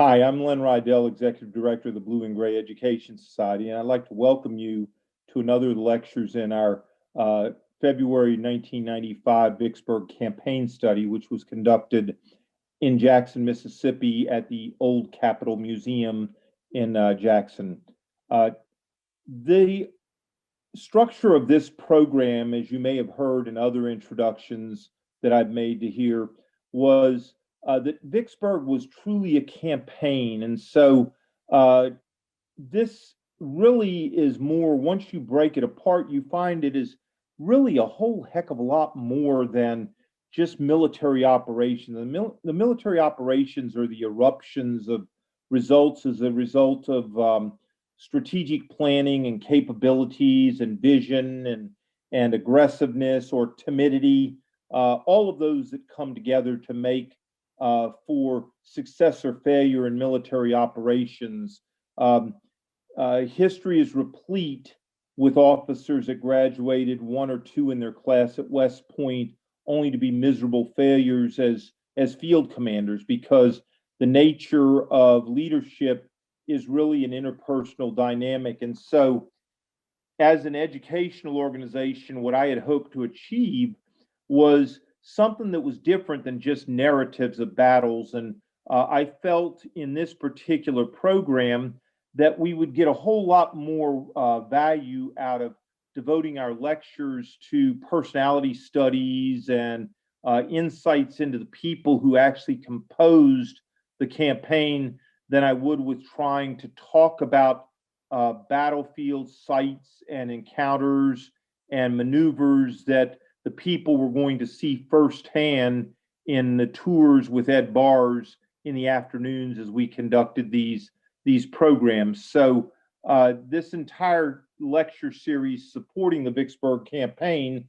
Hi, I'm Len Rydell, Executive Director of the Blue and Gray Education Society, and I'd like to welcome you to another of the lectures in our February 1995 Vicksburg Campaign study, which was conducted in Jackson, Mississippi at the Old Capitol Museum in Jackson. The structure of this program, as you may have heard in other introductions that I've made to here, was that Vicksburg was truly a campaign. And so this really is more, once you break it apart, you find it is really a whole heck of a lot more than just military operations. The military operations are the eruptions of results as a result of strategic planning and capabilities and vision and aggressiveness or timidity, all of those that come together to make for success or failure in military operations. History is replete with officers that graduated one or two in their class at West Point only to be miserable failures as field commanders, because the nature of leadership is really an interpersonal dynamic. And so as an educational organization, what I had hoped to achieve was something that was different than just narratives of battles. And I felt in this particular program that we would get a whole lot more value out of devoting our lectures to personality studies and insights into the people who actually composed the campaign than I would with trying to talk about battlefield sites and encounters and maneuvers that the people were going to see firsthand in the tours with Ed Bars in the afternoons as we conducted these programs. So this entire lecture series supporting the Vicksburg campaign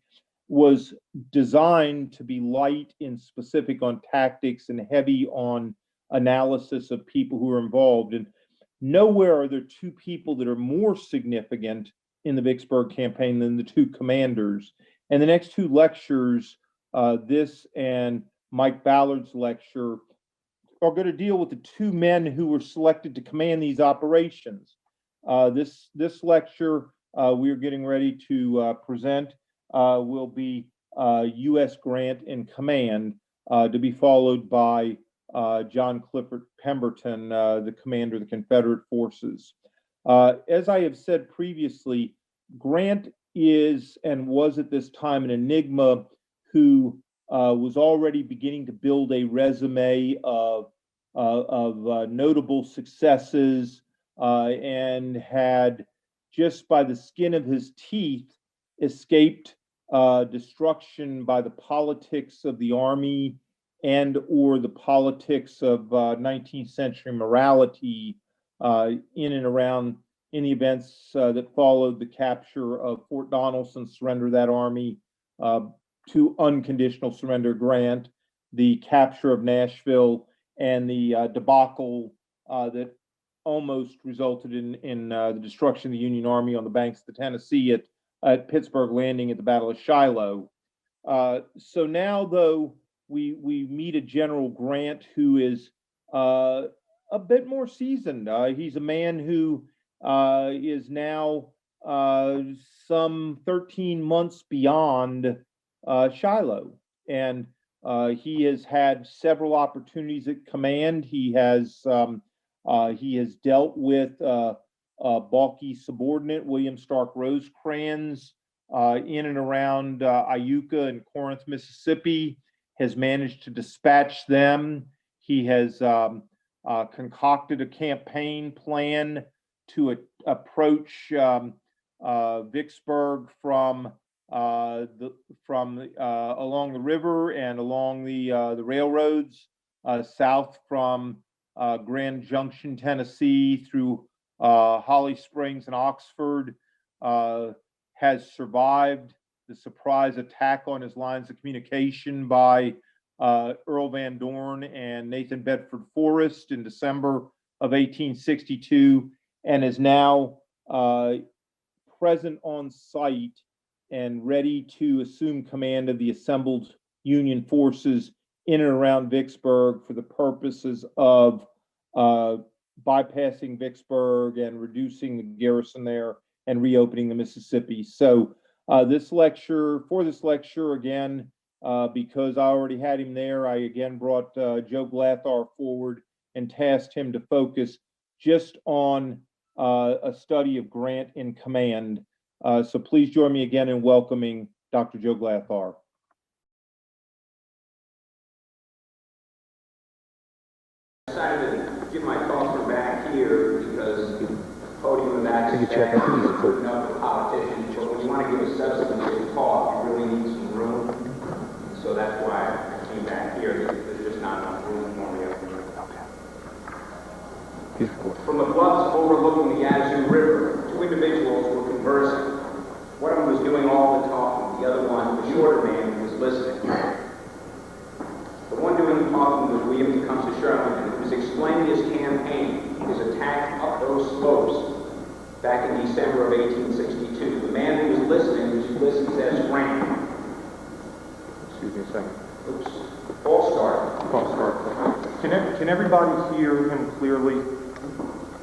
was designed to be light and specific on tactics and heavy on analysis of people who are involved. And nowhere are there two people that are more significant in the Vicksburg campaign than the two commanders. And the next two lectures, this and Mike Ballard's lecture, are going to deal with the two men who were selected to command these operations. This lecture we are getting ready to present will be U.S. Grant in Command, to be followed by John Clifford Pemberton, the commander of the Confederate forces. As I have said previously, Grant is and was at this time an enigma who was already beginning to build a resume of notable successes and had, just by the skin of his teeth, escaped destruction by the politics of the Army and or the politics of 19th century morality in and around in the events that followed the capture of Fort Donelson, surrender of that army to unconditional surrender Grant, the capture of Nashville, and the debacle that almost resulted in the destruction of the Union Army on the banks of the Tennessee at Pittsburgh Landing at the Battle of Shiloh. So now, though, we meet a General Grant who is a bit more seasoned. He's a man who is now some 13 months beyond Shiloh, and he has had several opportunities at command. He has dealt with a balky subordinate, William Stark Rosecrans, in and around Iuka and Corinth, Mississippi, has managed to dispatch them. He has concocted a campaign plan to approach Vicksburg from along the river and along the railroads, south from Grand Junction, Tennessee, through Holly Springs and Oxford, has survived the surprise attack on his lines of communication by Earl Van Dorn and Nathan Bedford Forrest in December of 1862, and is now present on site and ready to assume command of the assembled Union forces in and around Vicksburg for the purposes of bypassing Vicksburg and reducing the garrison there and reopening the Mississippi. So for this lecture again, because I already had him there, I again brought Joe Glatthaar forward and tasked him to focus just on a study of Grant in command. So please join me again in welcoming Dr. Joe Glatthaar. I decided to give my talk from back here because the podium in the back is back for enough politicians, but when you want to give a substantive talk, you really need some room. And so that's why I came back here. There's just not enough room for me up here. From the bluffs overlooking the Yazoo River, two individuals were conversing. One of them was doing all the talking. The other one, the shorter man, was listening. The one doing the talking was William Tecumseh Sherman, who was explaining his campaign, his attack up those slopes back in December of 1862. The man who was listening was Ulysses S. Grant. Excuse me a second. Oops. False start. Can everybody hear him clearly?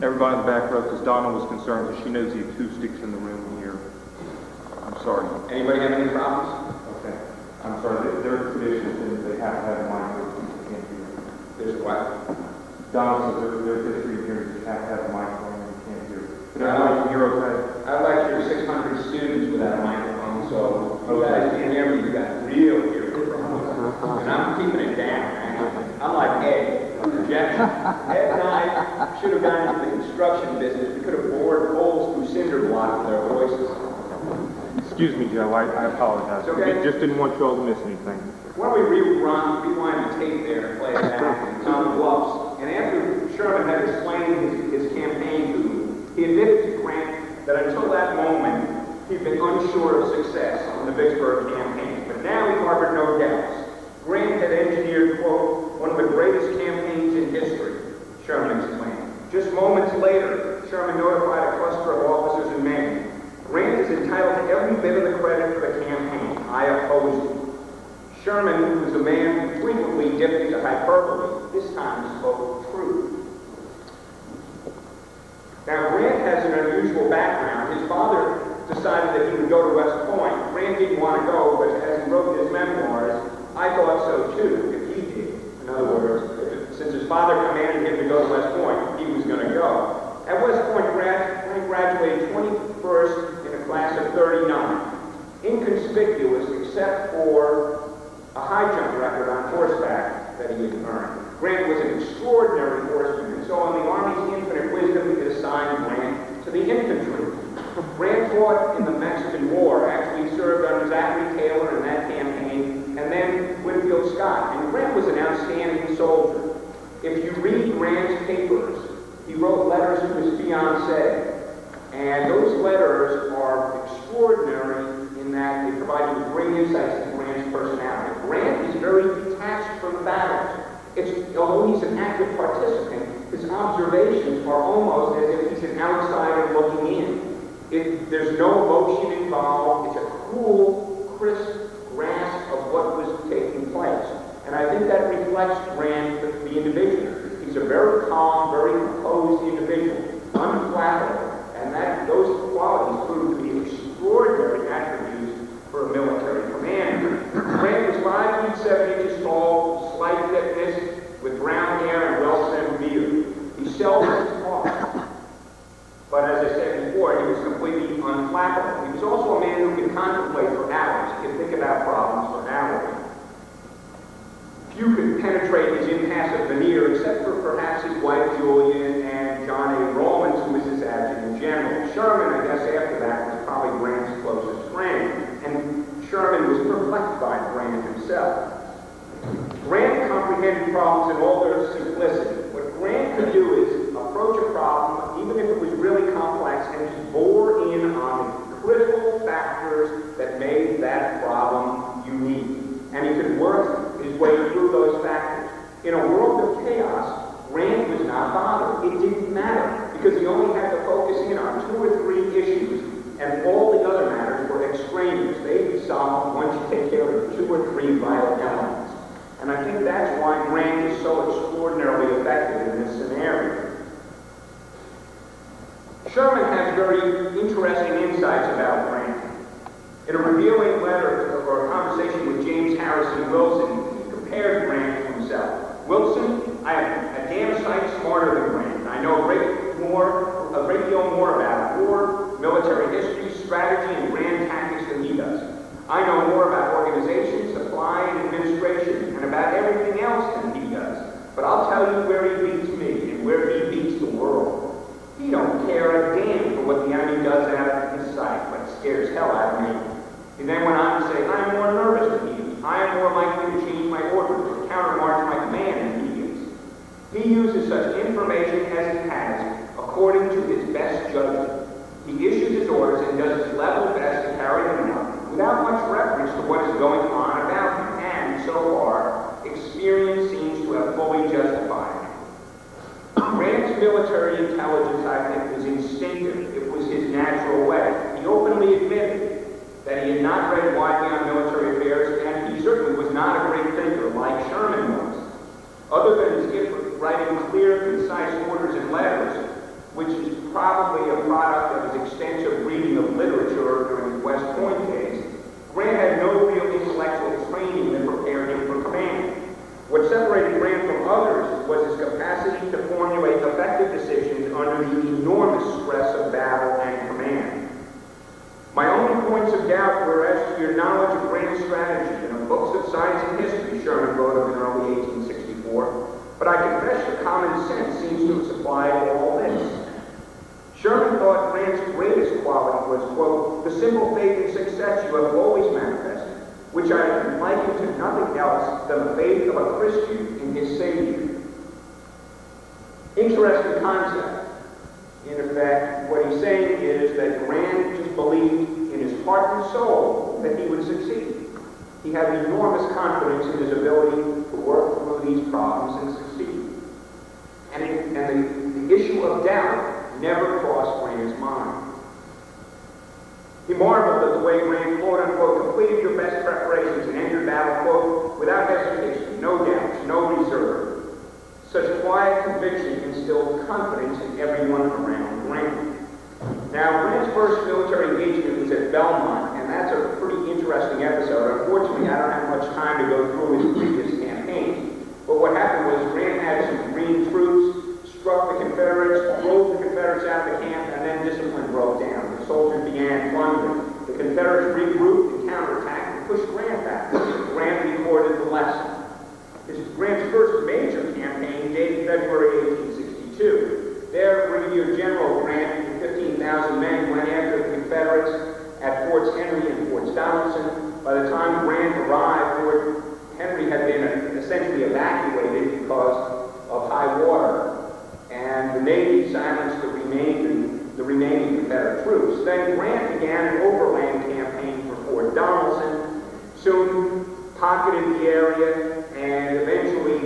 Everybody in the back row, because Donna was concerned because she knows the acoustics in the room here. I'm sorry. Anybody have any problems? Okay. I'm sorry. Their tradition is they have to have a mic where people can't hear. There's what? Donna says their history here is you have to have a microphone and you can't hear. But everybody hear okay? I'd like your 600 students without a microphone, so you guys can't hear me. You got real ear problems. And I'm keeping it down. I'm like Ed, projection. Ed and I should have gone into the construction business. We could have bored holes through cinder blocks with our voices. Excuse me, Joe. I apologize. Okay. I just didn't want you all to miss anything. Why don't we rewind the tape there and play it back? It's on the bluffs. And after Sherman had explained his campaign to him, he admitted to Grant that until that moment, he'd been unsure of success in the Vicksburg Campaign. But now he harbored no doubts. Grant had engineered, quote, one of the greatest campaigns in history, Sherman explained. Just moments later, Sherman notified a cluster of officers and men. Grant is entitled to every bit of the credit for the campaign. I oppose it. Sherman, who was a man who frequently dipped into hyperbole, this time spoke truth. Now, Grant has an unusual background. His father decided that he would go to West Point. Grant didn't want to go, but as he wrote his memoirs, I thought so too, if he did. In other words, since his father commanded him to go to West Point, he was going to go. At West Point, Grant graduated 21st in a class of 39. Inconspicuous except for a high jump record on horseback that he had earned. Grant was an extraordinary horseman, and so in the Army's infinite wisdom, it assigned Grant to the infantry. Grant fought in the Mexican War, actually served under Zachary Taylor in that campaign, and then Winfield Scott. And Grant was an outstanding soldier. If you read Grant's papers, he wrote letters to his fiancée, and those letters are extraordinary in that they provide you with great insights into Grant's personality. Grant is very detached from the battles. Although he's an active participant, his observations are almost as if he's an outsider looking in. There's no emotion involved. It's a cool, crisp grasp of what was taking place. And I think that reflects Grant, the individual. He's a very calm, very composed individual, unflappable. And those qualities prove to be extraordinary attributes for a military commander. Grant was 5 feet 7 inches tall, slight thickness, with brown hair and well-trimmed beard. He seldom talked. But as I said before, he was completely unflappable. He was also a man who could contemplate for hours. He could think about problems for hours. Few could penetrate his impassive veneer, except for perhaps his wife Julian and John A. Rawlins, who was his adjutant general. Sherman, I guess after that, was probably Grant's closest friend. And Sherman was perplexed by Grant himself. Grant comprehended problems in all their simplicity. What Grant could do is approach a problem, even if it was really complex, and he bore in on the critical factors that made that problem unique. And he could work his way through those factors. In a world of chaos, Grant was not bothered. It didn't matter, because he only had to focus in on 2 or 3 issues, and all the other matters were extraneous. They'd be solved once you take care of 2 or 3 vital elements. And I think that's why Grant is so extraordinarily effective in this scenario. Sherman has very interesting insights about Grant. In a revealing letter or a conversation with James Harrison Wilson, he compared Grant to himself. Wilson, I am a damn sight smarter than Grant. I know a great deal more about war, military history, strategy, and grand tactics than he does. I know more about organization, supply, and administration, and about everything else than he does. But I'll tell you where he beats me and where he beats the world. He don't care a damn for what the enemy does out of his sight, but it scares hell out of me. He then went on to say, I am more nervous than he is. I am more likely to change my orders or countermarch my command than he is. He uses such information as he has, according to his best judgment. He issues his orders and does his level best to carry them out, without much reference to what is going on about him, and, so far, experience seems to have fully justified it. Grant's military intelligence, I think, was instinctive. It was his natural way. He openly admitted that he had not read widely on military affairs, and he certainly was not a great thinker like Sherman was. Other than his gift of writing clear, concise orders and letters, which is probably a product of his extensive reading of literature during his West Point days, Grant had no real intellectual training that prepared him for command. What separated Grant from others was his capacity to formulate effective decisions under the enormous stress of battle and command. My only points of doubt were as to your knowledge of Grant's strategy. In the books of science and history, Sherman wrote of in early 1864, but I confess that common sense seems to have supplied all this. Sherman thought Grant's greatest quality was, quote, the simple faith in success you have always manifested, which I can liken to nothing else than the faith of a Christian in his Savior. Interesting concept. In effect, what he's saying is that Grant just believed in his heart and soul that he would succeed. He had enormous confidence in his ability to work through these problems and succeed. And the issue of doubt never crossed Grant's mind. He marveled at the way Grant, quote unquote, completed your best preparations and entered battle, quote, without hesitation, no doubts, no reserve. Such quiet conviction instilled confidence in everyone around Grant. Now, Grant's first military engagement was at Belmont, and that's a pretty interesting episode. Unfortunately, I don't have much time to go through his previous campaigns. But what happened was Grant had some green troops, struck the Confederates, drove the Confederates out of the camp, and then discipline broke down. The soldiers began plundering. The Confederates regrouped and counterattacked and pushed Grant back. Grant recorded the lesson. Grant's first major campaign dated February 1862. There, Brigadier General Grant and 15,000 men went after the Confederates at Forts Henry and Fort Donelson. By the time Grant arrived, Fort Henry had been essentially evacuated because of high water, and the Navy silenced the remaining Confederate troops. Then Grant began an overland campaign for Fort Donelson, soon pocketed the area, and eventually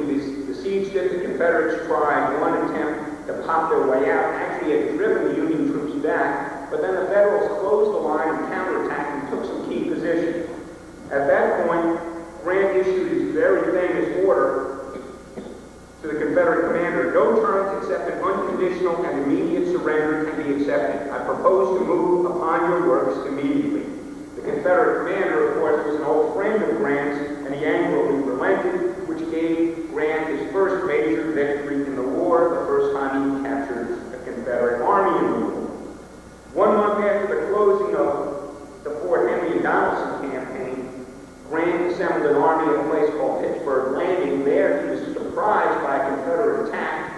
besieged it. The Confederates tried one attempt to pop their way out, actually had driven the Union troops back, but then the Federals closed the line and counterattacked and took some key positions. At that point, Grant issued his very famous order to the Confederate commander, no terms except an unconditional and immediate surrender can be accepted. I propose to move upon your works immediately. The Confederate commander, of course, was an old friend of Grant's, and he angrily relented, which gave Grant his first major victory in the war, the first time he captured a Confederate army in the war. 1 month after the closing of the Fort Henry and Donelson campaign, Grant assembled an army at a place called Vicksburg Landing. There, he was surprised by a Confederate attack.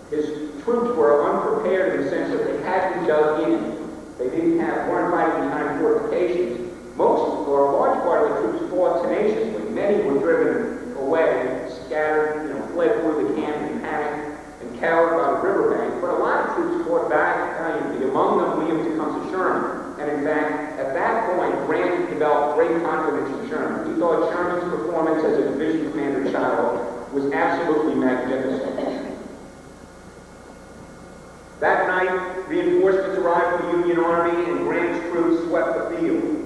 His troops were unprepared in the sense that they hadn't dug in. They weren't fighting behind fortifications. Most, or a large part of the troops fought tenaciously. Many were driven away, scattered, fled through the camp in panic, and cowered by the riverbank. But a lot of troops fought back valiantly. Among them, William Tecumseh Sherman. And in fact, at that point, Grant developed great confidence in Sherman. He thought Sherman's performance as a division commander child was absolutely magnificent. That night, reinforcements arrived from the Union Army, and Grant's troops swept the field.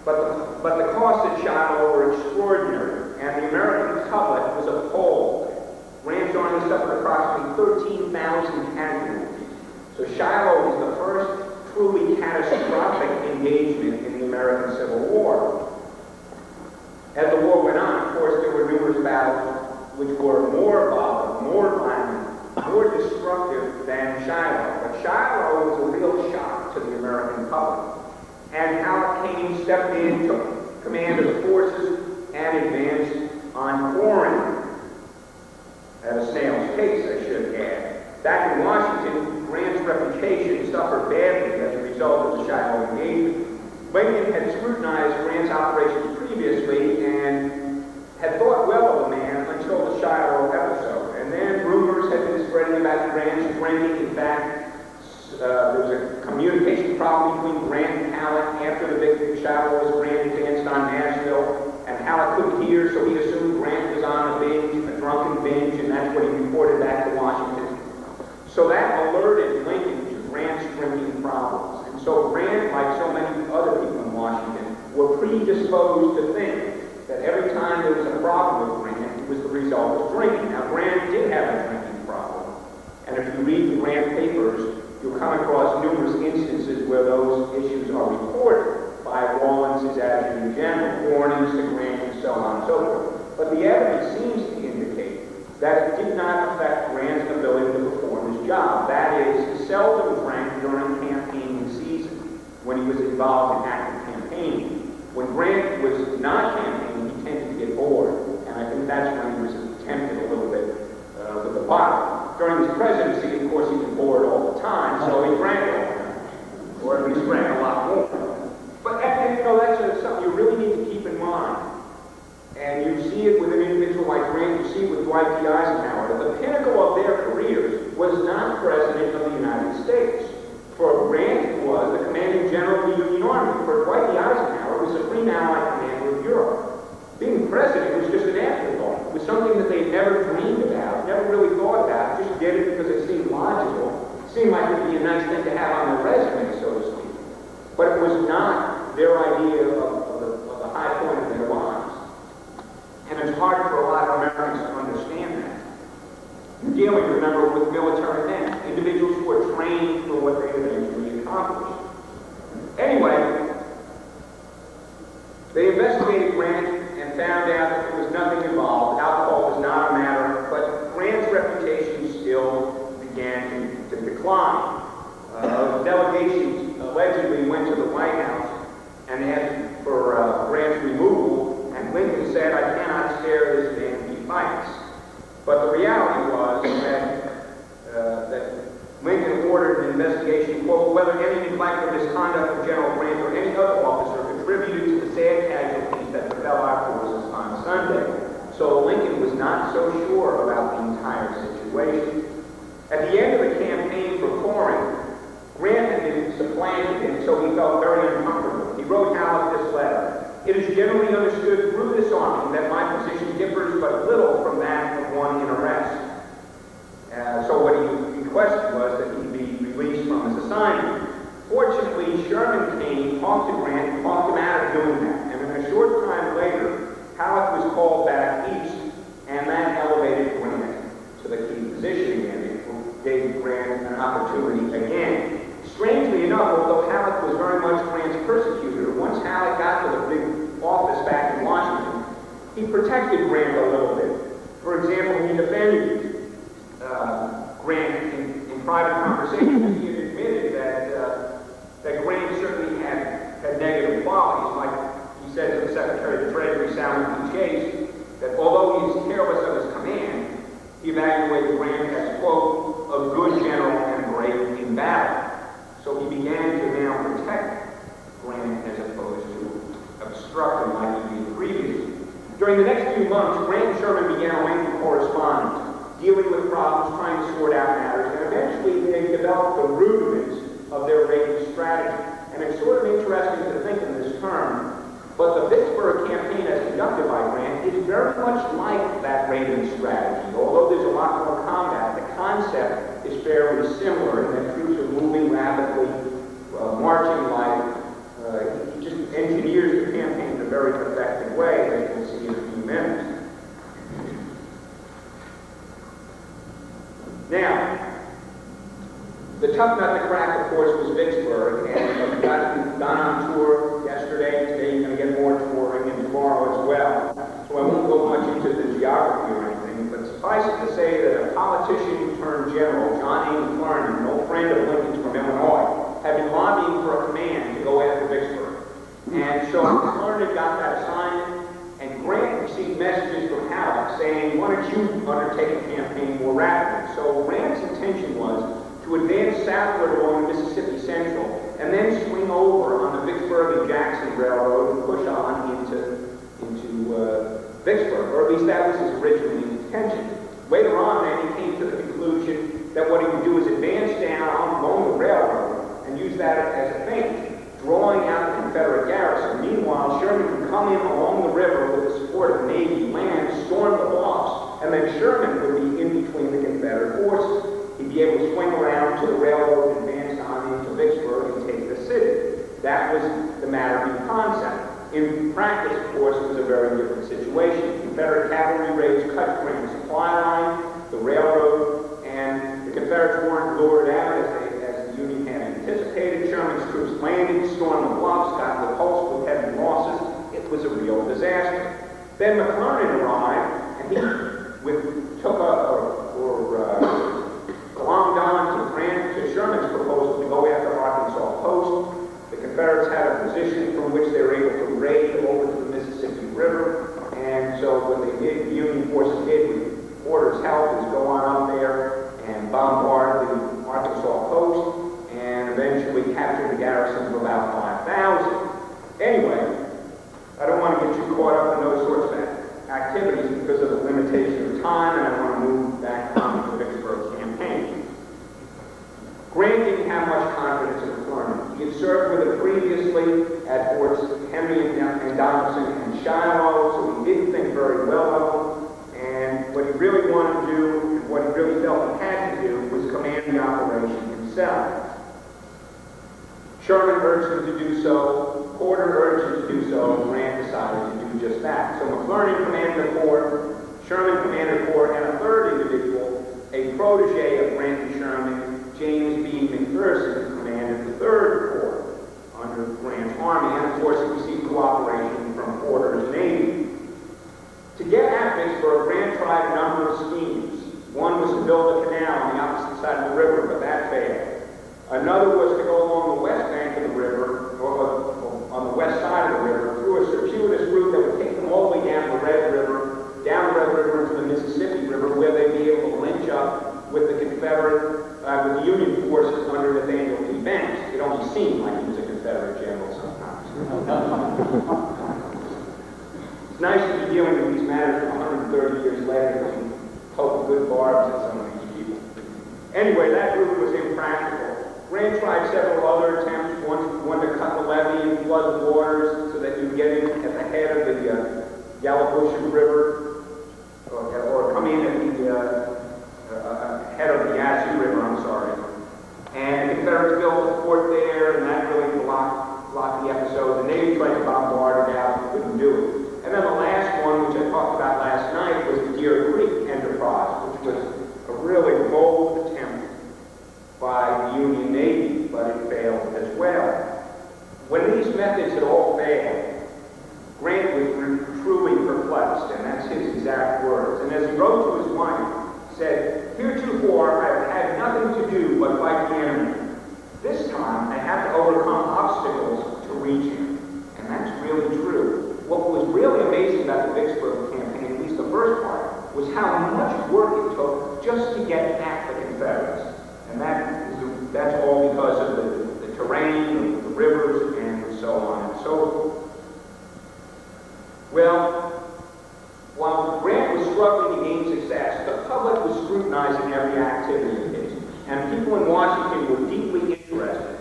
But the cost at Shiloh were extraordinary, and the American public was appalled. Grant's army suffered approximately 13,000 casualties. So Shiloh is the first truly catastrophic engagement in the American Civil War. As the war went on, of course, there were numerous battles which were more volatile, more violent, more destructive than Shiloh. But Shiloh was a real shock to the American public. And Halleck came, stepped in, took command of the forces, and advanced on Corinth. At a snail's pace, I should add. Back in Washington, Grant's reputation suffered badly as a result of the Shiloh engagement. Lincoln had scrutinized Grant's operations previously and had thought well of the man until the Shiloh episode. And then rumors had been spreading about Grant's drinking. In fact, there was a communication problem between Grant and Halleck after the victory of Shiloh as Grant advanced on Nashville. And Halleck couldn't hear, so he assumed Grant was on a binge, a drunken binge, and that's what he reported back to Washington. So that alerted Lincoln to Grant's drinking problems. And so Grant, like so many other people in Washington, were predisposed to think that every time there was a problem with Grant, it was the result of drinking. Now, Grant did have a drinking problem. And if you read the Grant papers, you'll come across numerous instances where those issues are reported by Rawlins's adjutant in general, warnings to Grant, and so on and so forth. But the evidence seems to indicate that it did not affect Grant's ability to perform his job. That is, he seldom drank during campaigning season when he was involved in active campaigning. When Grant was not campaigning, he tended to get bored, and I think that's when he was tempted a little bit with the bottle. During his presidency, of course, he was bored all the time, so he drank all the time, or at least drank a lot more. But that's something you really need to keep in mind. And you see it with an individual like Grant, you see it with Dwight D. Eisenhower. The pinnacle of their careers was not President of the United States. For Grant, it was the commanding general of the Union Army. For Dwight D. Eisenhower, it was Supreme Allied Commander of Europe. Being president was just an afterthought. It was something that they never dreamed about, never really thought about, just did it because it seemed logical. It seemed like it would be a nice thing to have on their resume, so to speak. But it was not their idea of the high point of their lives. And it's hard for a lot of Americans to understand that. You're dealing, remember, with military men, individuals who are trained for what they eventually accomplish. Anyway, they investigated Grant and found out that there was nothing involved. Alcohol was not a matter, but Grant's reputation still began to decline. Delegations allegedly went to the White House and asked for Grant's removal, and Lincoln said, "I cannot spare this man, he fights." But the reality was that Lincoln ordered an investigation, quote, whether any neglect or misconduct of General Grant or any other officer contributed to the sad casualties that befell our forces on Sunday. So Lincoln was not so sure about the entire situation. At the end of the campaign for Corinth, Grant had been supplanted, and so he felt very uncomfortable. He wrote Halleck this letter. "It is generally understood through this army that my position differs but little from that of one in arrest." So what he requested was that he be released from his assignment. Fortunately, Sherman came, talked to Grant, and talked him out of doing that. And then a short time later, Halleck was called back east, and that elevated Grant to the key position again. It gave Grant an opportunity again. Strangely enough, although Halleck was very much Grant's persecutor, once Halleck got to the big office back in Washington, he protected Grant a little bit. For example, he defended Grant in private conversations. He had admitted that Grant certainly had negative qualities, like he said to the Secretary of the Treasury, Salmon P. Chase, that although he is careless of his command, he evaluated Grant as, quote, a good general and brave in battle. So he began to now protect Grant as opposed to obstruct him like he did previously. During the next few months, Grant and Sherman began a lengthy correspondence, dealing with problems, trying to sort out matters, and eventually they developed the rudiments of their raiding strategy. And it's sort of interesting to think in this term, but the Vicksburg Campaign as conducted by Grant is very much like that raiding strategy. Although there's a lot more combat, the concept is fairly similar in that troops are moving rapidly, marching like, he just engineers the campaign in a very effective way, as you'll see in a few minutes. Now, The tough nut to crack, of course, was Vicksburg, and we've gone on tour yesterday, today you're going to get more touring, and tomorrow as well. So I won't go much into the geography or anything, but suffice it to say that a politician turned general, John A. McClernand, an old friend of Lincoln's from Illinois, had been lobbying for a command to go after Vicksburg. And so McClernand got that assignment, and Grant received messages from Halleck saying, why don't you undertake a campaign more rapidly? So Grant's intention was to advance southward along the Mississippi Central, and then swing over on the Vicksburg and Jackson Railroad and push on into Vicksburg, or at least that was his original intention. Later on, then, he came to the conclusion that what he would do is advance down along the railroad and use that as a feint, drawing out the Confederate garrison. Meanwhile, Sherman would come in along the river with the support of the Navy, land, storm the bluffs, and then Sherman would be in between the Confederate forces. He'd be able to swing around to the railroad and advance on into Vicksburg and take the city. That was the Matterhorn concept. In practice, of course, it was a very different situation. Confederate cavalry raids cut Grant's supply line, the railroad, and the Confederates weren't lured out as the Union had anticipated. Sherman's troops landed, stormed the bluffs, got repulsed with heavy losses. It was a real disaster. Then McClernand arrived, and he glommed on to Sherman's proposal to go after Arkansas Post. The Confederates had a position from which they were able to raid over to the Mississippi River, and so what they did, the Union forces did with Porter's help, is go on up there and bombard the Arkansas Post, and eventually capture the garrison of about 5,000. Anyway, I don't want to get too caught up in those sorts of activities because of the limitation of time, and I want to move back on to the Vicksburg Campaign. Grant didn't have much confidence in McClernand. He had served with him previously at Forts Henry and Donelson and Shiloh, so he didn't think very well of them. And what he really wanted to do, and what he really felt he had to do, was command the operation himself. Sherman urged him to do so, Porter urged him to do so, and Grant decided to do just that. So McClernand commanded the Corps, Sherman commanded the Corps, and a third individual, a protege of Grant and Sherman, James B. McPherson, commanded the Third Corps under Grant's army, and of course he received cooperation from Porter's Navy. To get at Vicksburg, Grant tried a number of schemes. One was to build a canal on the opposite side of the river, but that failed. Another was to go along the west bank of the river, or on the west side of the river, through a circuitous route that would take them all the way down the Red River into the Mississippi River, where they'd be able to lynch up with the with the Union forces under Nathaniel P. Banks. It only seemed like he was a Confederate general sometimes. It's nice to be dealing with these matters 130 years later and poke good barbs at some of these people. Anyway, that route was impractical. Grant tried several other attempts, one to cut the levee and flood the waters so that you get in at the head of the Yallabusha River, or come in at the head of the Yazoo River, and the Confederates built a fort there, and that really blocked the episode. The Navy tried to bombard it out, couldn't do it. And then the last one, which I talked about last night, was the Deer Creek enterprise, which was a really bold attempt by the Union Navy, but it failed as well. When these methods had all failed, Grant was truly perplexed, and that's his exact words. And as he wrote to his wife, said, "Heretofore I have had nothing to do but fight the enemy. This time I have to overcome obstacles to reach him." And that's really true. What was really amazing about the Vicksburg campaign, at least the first part, was how much work it took just to get at the Confederates. And that's all because of the terrain, the rivers, and so on and so forth. Well, while Grant was struggling to gain success, the public was scrutinizing every activity of his, and people in Washington were deeply interested.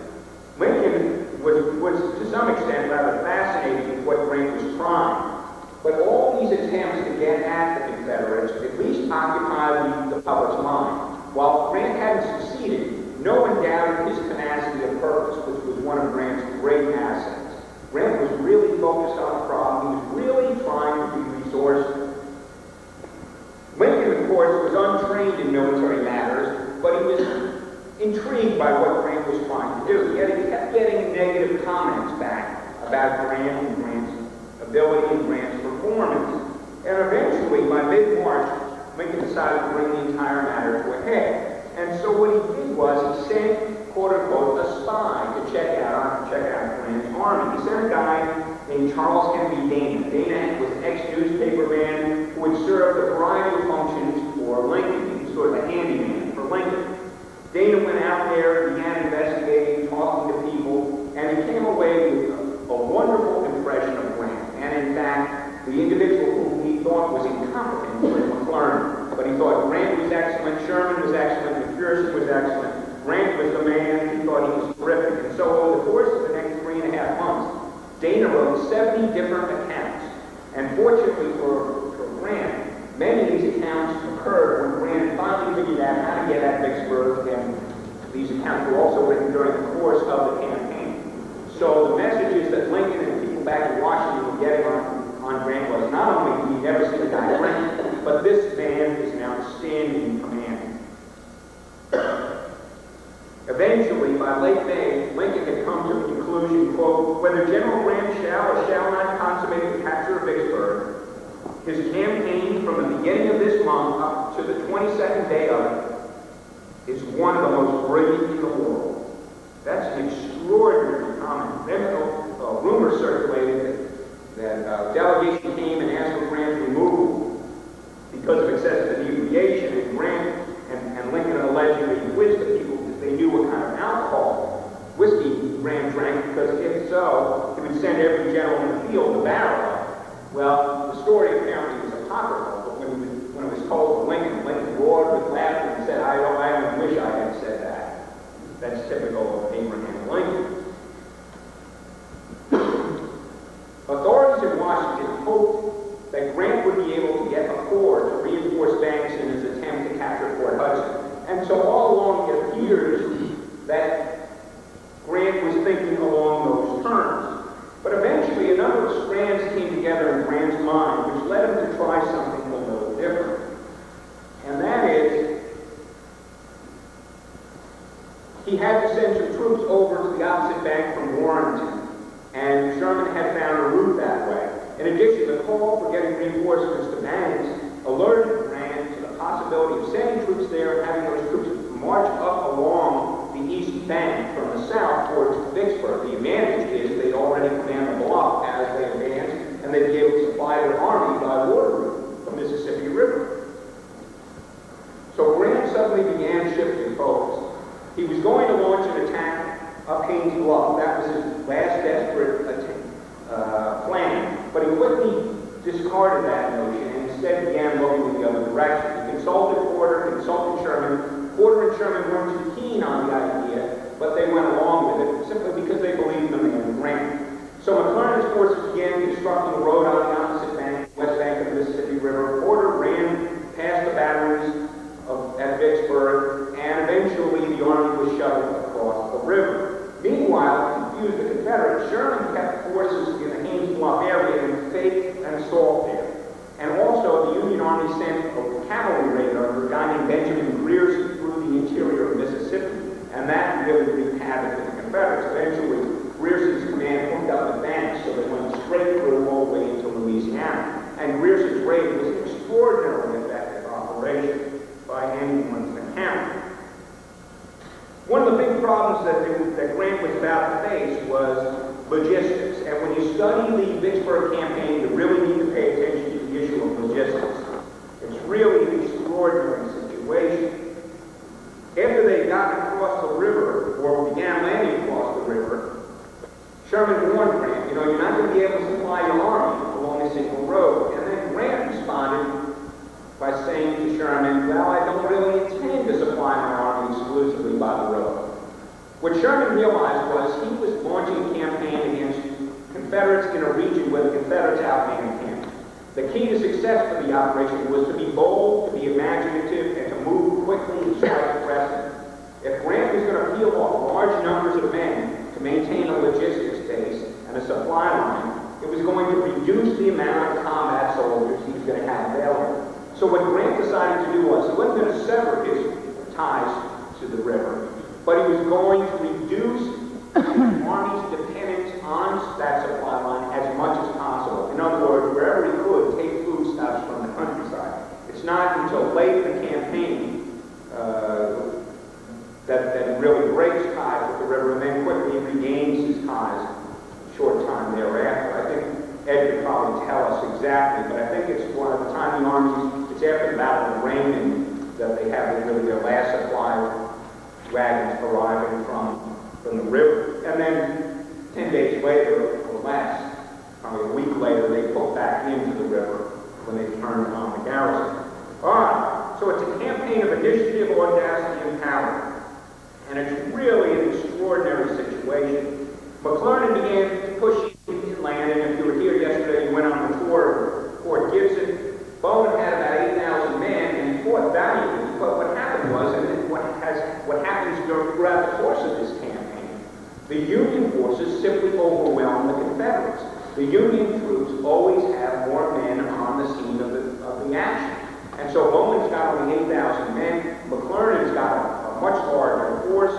Lincoln was to some extent rather fascinated with what Grant was trying, but all these attempts to get at the Confederates at least occupied the public's mind. While Grant hadn't succeeded, no one doubted his tenacity of purpose, which was one of Grant's great assets. Grant was really focused on the problem. He was really trying to be resourceful. Lincoln, of course, was untrained in military matters, but he was intrigued by what Grant was trying to do. Yet he kept getting negative comments back about Grant and Grant's ability and Grant's performance. And eventually, by mid-March, Lincoln decided to bring the entire matter to a head. And so what he did was he sent, quote-unquote, a spy to check out Grant's army. He sent a guy named Charles Henry Dana. Dana was an ex-newspaper man who had served a variety of functions for Lincoln. He was sort of a handyman for Lincoln. Dana went out there, began investigating, talking to people, and he came away with a wonderful impression of Grant. And in fact, the individual whom he thought was incompetent was McClernand. But he thought Grant was excellent, Sherman was excellent, McPherson was excellent, Grant was the man, he thought he was terrific. And so over the course of the next 3.5 months, Dana wrote 70 different accounts. And fortunately for Grant, many of these accounts occurred when Grant finally figured out how to get at Vicksburg, and these accounts were also written during the course of the campaign. So the messages that Lincoln and people back in Washington were getting on Grant was not only did he never see a guy Grant, but this man is an outstanding commander. Eventually, by late May, Lincoln had come to the conclusion, quote, whether General Grant shall or shall not consummate the capture of Vicksburg, his campaign from the beginning of this month up to the 22nd day of it is one of the most brilliant in the world. That's an extraordinary comment. Then a rumor circulated that a delegation came and asked for Grant's removal because of excessive inebriation, and Grant and Lincoln allegedly quizzed the people if they knew what kind of alcohol, whiskey Grant drank, because if so, he would send every general in the field to barrel. Well, the story apparently was apocryphal, but when it was told to Lincoln roared with laughter and said, I don't wish I had said that. That's typical of Abraham Lincoln. Authorities in Washington hoped that Grant would be able to get a corps to reinforce Banks in his attempt to capture Fort Hudson. And so all along it appears that Grant was thinking along those terms. But eventually a number of strands came together in Grant's mind, which led him to try something a little different. And that is, he had to send some troops over to the opposite bank from Warrenton, and Sherman had found a route that way. In addition, the call for getting reinforcements to Banks alerted Grant to the possibility of sending troops there and having those troops march up along the east bank from the south towards Vicksburg. The advantage is they'd already command the bluff as they advanced, and they'd be able to supply their army by water route from Mississippi River. So Grant suddenly began shifting focus. He was going to launch an attack up Kings Bluff. That was his last desperate plan. But he quickly discarded that notion and instead began looking in the other direction. He consulted Porter, consulted Sherman. Porter and Sherman weren't too keen on the idea, but they went along with it simply because they believed in the man Grant. So McClernand's forces began constructing a road on the opposite bank, west bank of the Mississippi River. Porter ran past the batteries at Vicksburg, and eventually the army was shuttled across the river. Meanwhile, to confuse the Confederates, Sherman kept forces in the Haines Bluff area and faked an assault there. And also, the Union Army sent a cavalry raid under a guy named Benjamin Grierson through the interior of Mississippi, and that really wreaked havoc with the Confederates. Eventually, Grierson's command hooked up the Banks, so they went straight through all the way into Louisiana. And Grierson's raid was an extraordinarily effective operation by anyone's account. One of the big problems that Grant was about to face was logistics. And when you study the Vicksburg Campaign, you really need to pay attention to the issue of logistics. It's really an extraordinary situation. After they got across the river, or began landing across the river, Sherman warned Grant, you're not going to be able to supply your army along a single road. And then Grant responded by saying to Sherman, well, I don't really intend to supply my army exclusively by the road. What Sherman realized was he was launching a campaign against Confederates in a region where the Confederates outmanned him. The key to success for the operation was to be bold, to be imaginative, and to move quickly and strike precedent. If Grant was going to peel off large numbers of men to maintain a logistics base and a supply line, it was going to reduce the amount of combat soldiers he was going to have available. So what Grant decided to do was he wasn't going to sever his ties to the river. but he was going to reduce the Army's dependence on that supply line as much as possible. In other words, wherever he could, take foodstuffs from the countryside. It's not until late in the campaign that he really breaks ties with the river and then quickly regains his ties a short time thereafter. I think Ed could probably tell us exactly, but I think it's one of the time the armies, it's after the Battle of Raymond that they have really their last supply wagons arriving from the river. And then 10 days later, or less, probably a week later, they put back into the river when they turned on the garrison. All right, so it's a campaign of initiative, audacity, and power. And it's really an extraordinary situation. McClernand began to push inland, and if you were here yesterday, you went on the tour of Fort Gibson. Bowen had about 8,000 men, and he fought valiantly. But what happened was, and what happens throughout the course of this campaign, the Union forces simply overwhelmed the Confederates. The Union troops always have more men on the scene of the action. And so Bowen's got only 8,000 men. McClernand's got a much larger force,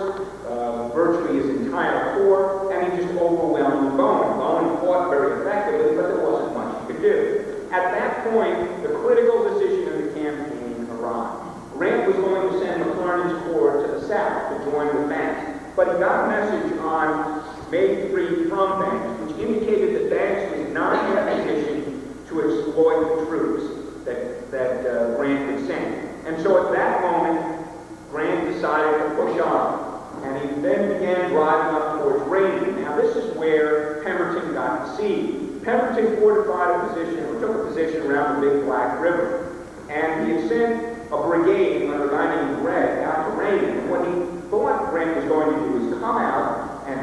virtually his entire corps, and he just overwhelmed Bowen. Bowen fought very effectively, but there wasn't much he could do. At that point, the critical decision of the campaign arrived. Grant was going to send McClernand's corps to the south to join with Banks, but he got a message on May 3 from Banks, which indicated that Banks was not in a position to exploit the troops that Grant could send. And so at that moment, Grant decided to push on, and he then began driving up towards Raymond. Now this is where Pemberton got deceived. Pemberton fortified a position, or took a position around the Big Black River, and he had sent a brigade under a guy named Gregg out to Raymond. And what he thought Grant was going to do is come out and,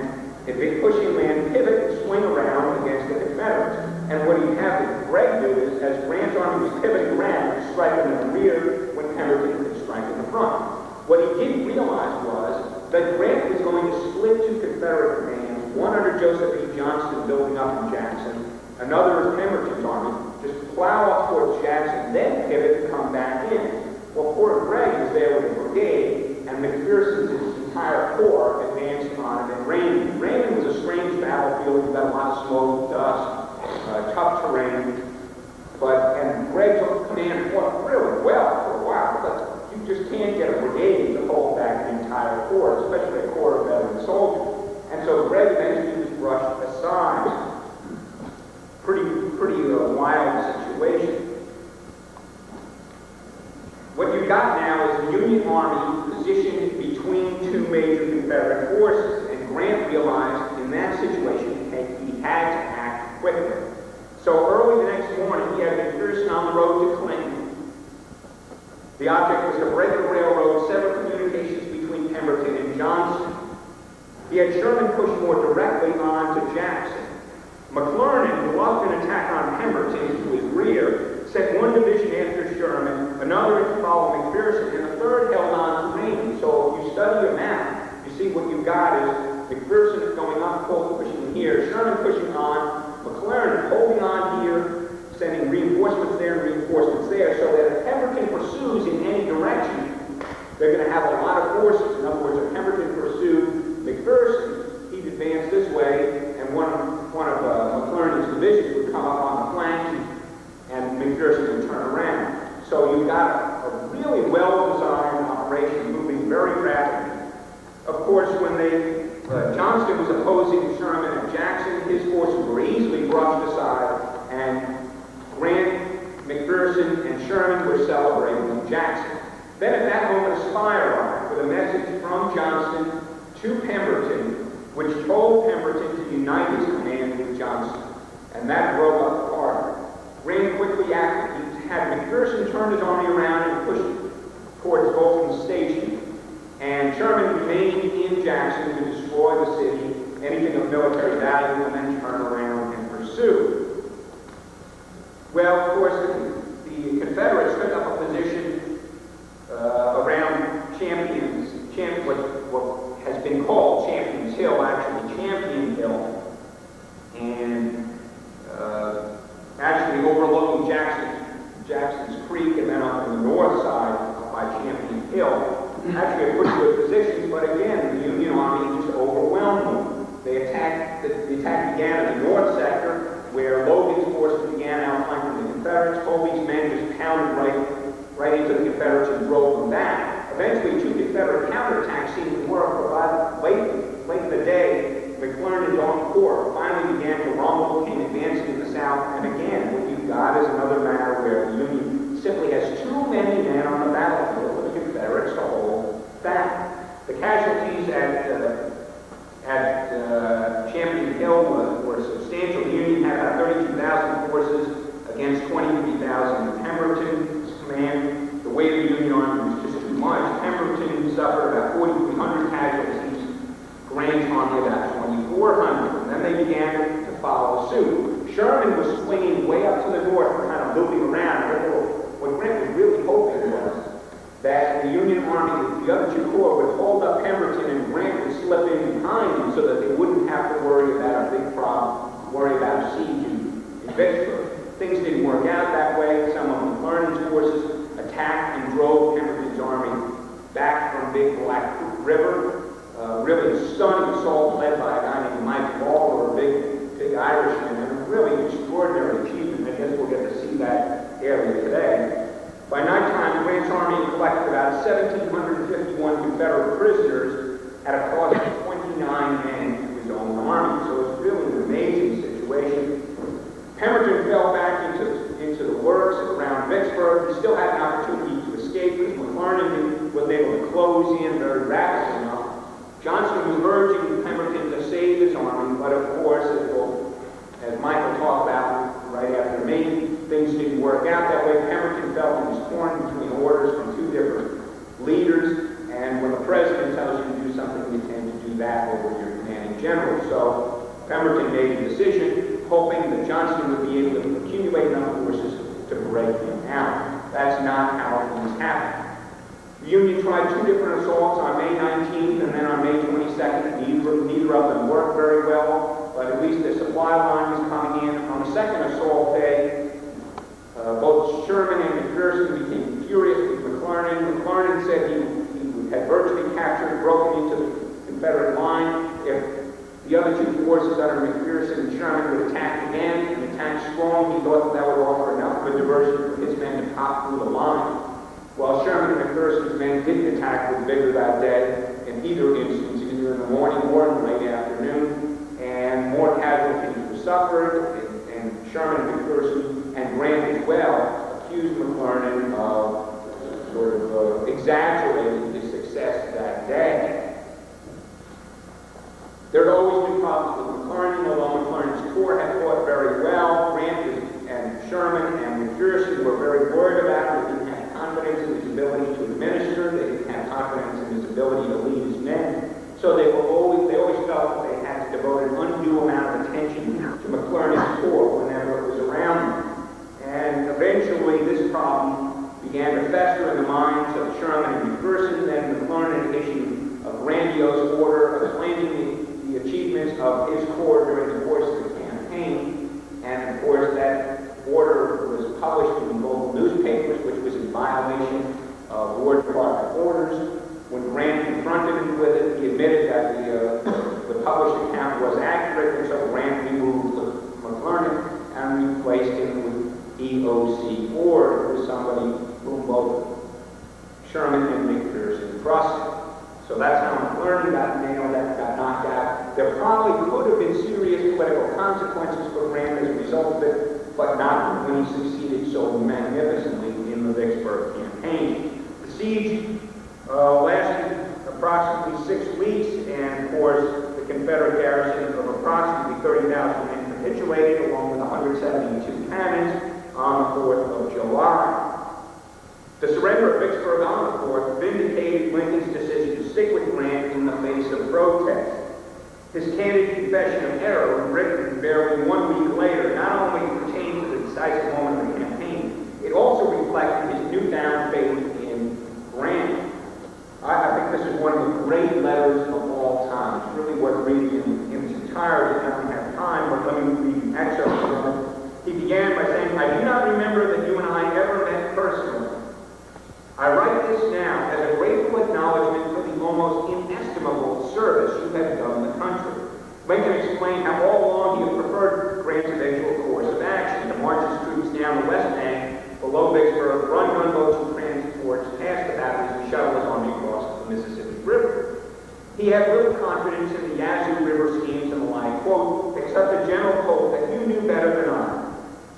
if they push inland, pivot and swing around against the Confederates. And what he'd have Gregg do is, as Grant's army was pivoting around, he'd strike in the rear when Pemberton could strike in the front. What he didn't realize was that Grant was going to split two Confederate commands, one under Joseph E. Johnston building up in Jackson, another of Pemberton's army, just plow up towards Jackson, then pivot and come back in. Well, poor Gregg was there with a brigade, and McPherson's entire corps advanced on it in Raymond. Raymond was a strange battlefield. You got a lot of smoke, dust, tough terrain. And Gregg took command and fought really well for a while, but you just can't get a brigade to hold back the entire corps, especially a corps of veteran soldiers. And so Gregg eventually was brushed aside. Pretty wild situation. What you got now is the Union Army positioned between two major Confederate forces, and Grant realized in that situation he had to act quickly. So early the next morning, he had McPherson on the road to Clinton. The object was to break a railroad, sever communications between Pemberton and Johnston. He had Sherman push more directly on to Jackson. McClernand, who loved an attack on Pemberton to his rear, sent one division after Sherman, another to follow McPherson, and a third held on to Raymond. So if you study your map, you see what you've got is McPherson going up, pushing here, Sherman pushing on, McClernand holding on here, sending reinforcements there and reinforcements there, so that if Pemberton pursues in any direction, they're going to have a lot of forces. In other words, if Pemberton pursued McPherson, he'd advance this way, and one of McClernand's divisions would come up on the flank, and McPherson would turn around. So you've got a really well-designed operation moving very rapidly. Of course, when Johnston was opposing Sherman at Jackson, his forces were easily brushed aside, and Grant, McPherson, and Sherman were celebrating in Jackson. Then at that moment, a spy arrived with a message from Johnston to Pemberton, which told Pemberton to unite his command with Johnston. And that broke up Carter. Grant quickly acted. He had McPherson turn his army around and push towards Bolton Station. And Sherman remained in Jackson to destroy the city, anything of military value, and then turn around and pursue. Well, of course, the Confederates took up a position around what has been called Champion's Hill, actually Champion Hill, and actually overlooking Jackson's Creek, and then up on the north side by Champion Hill. actually in pretty good positions, but again, the Union Army just overwhelmed them. The attack began in the north sector, where Logan's forces began outflanking the Confederates. Hovey's men just pounded right into the Confederates and drove them back. Eventually, two Confederate counterattacks seemed to work, but by late in the day, McClernand's own corps finally began to rumble, came advancing in the south, and again, what you've got is another matter where the Union simply has too many men on the battlefield for the Confederates to hold back. The casualties at Champion Hill were substantial. The Union had about 32,000 forces against 23,000 in Pemberton's command. The weight of the Union Army was just too much. Pemberton suffered about 4,300 casualties, Grant's army about 2,400. And then they began to follow suit. Sherman was swinging way up to the north, kind of looping around. What Grant was really hoping was that the Union Army, the other two corps, would hold up Pemberton and Grant would slip in behind them so that they wouldn't have to worry about a big problem, worry about a siege in Vicksburg. Things didn't work out that way. Some of McClernand's forces attacked and drove Pemberton's army back from Big Black River. Really a stunning assault led by a guy named Mike Waller, a big Irishman, and a really extraordinary achievement. I guess we'll get to see that area today. By nighttime, Grant's army collected about 1,751 Confederate prisoners at a cost of 29 men to his own army. So it's really an amazing situation. Pemberton fell back into the works around Vicksburg. He still had an opportunity to escape because McClernand was able to close in very rapidly enough. Johnston was urging Pemberton to save his army, but of course, as Michael talked about right after me, things didn't work out that way. Pemberton felt he was torn between orders from two different leaders, and when the president tells you to do something, you tend to do that over your commanding general. So Pemberton made a decision, hoping that Johnston would be able to accumulate enough forces to break him out. That's not how things happened. The Union tried two different assaults on May 19th and then on May 22nd. Neither of them worked very well, but at least the supply line was coming in. On the second assault day, both Sherman and McPherson became furious with McClernand. McClernand said he had virtually captured, broken into the Confederate line. If the other two forces under McPherson and Sherman would attack again and attack strong, he thought that would offer enough of a diversion for his men to pop through the line. While Sherman and McPherson's men didn't attack with vigor that day, in either instance, either in the morning or in the late afternoon, and more casualties were suffered, and Sherman and McPherson and Grant as well accused McClernand of sort of exaggerating his success that day. There had always been problems with McClernand, although McClernand's corps had fought very well. Grant and Sherman and McPherson were very worried about him. They didn't have confidence in his ability to administer. They didn't have confidence in his ability to lead his men. So they always felt that they had to devote an undue amount of attention to McClernand's corps whenever it was around them. And eventually this problem began to fester in the minds of Sherman and McPherson. Then McClernand issued a grandiose order acclaiming the achievements of his corps during the course of the campaign. And of course that order was published in local newspapers, which was in violation of War Department orders. When Grant confronted him with it, he admitted that the published account was accurate, and so Grant removed McClernand and replaced him with EOC Ord, who was somebody whom both Sherman and McPherson trusted. So that's how McClernand got nailed, got knocked out. There probably could have been serious political consequences for Grant as a result of it, but not when he succeeded so magnificently in the Vicksburg Campaign. The siege lasted approximately 6 weeks, and of course the Confederate garrison of approximately 30,000 men capitulated along with 172 cannons on the 4th of July. The surrender of Vicksburg on the 4th vindicated Lincoln's decision to stick with Grant in the face of protest. His candid confession of error, written barely 1 week later, not only pertained to the decisive moment of the campaign, it also reflected his newfound faith in Grant. I think this is one of the great letters of all time. It's really worth reading in its entirety. I don't have time, but let me read an excerpt from it. He began by saying, "I do not remember that you and I ever met personally. I write this now as a grateful acknowledgement for the almost inestimable service you have done the country. Lincoln explained how all along he had preferred Grant's eventual course of action to march his troops down the west bank, below Vicksburg, run gunboats and transports past the batteries and shuttle his army across the Mississippi River. He had little confidence in the Yazoo River schemes and the like, quote, except a general hope that you knew better than I.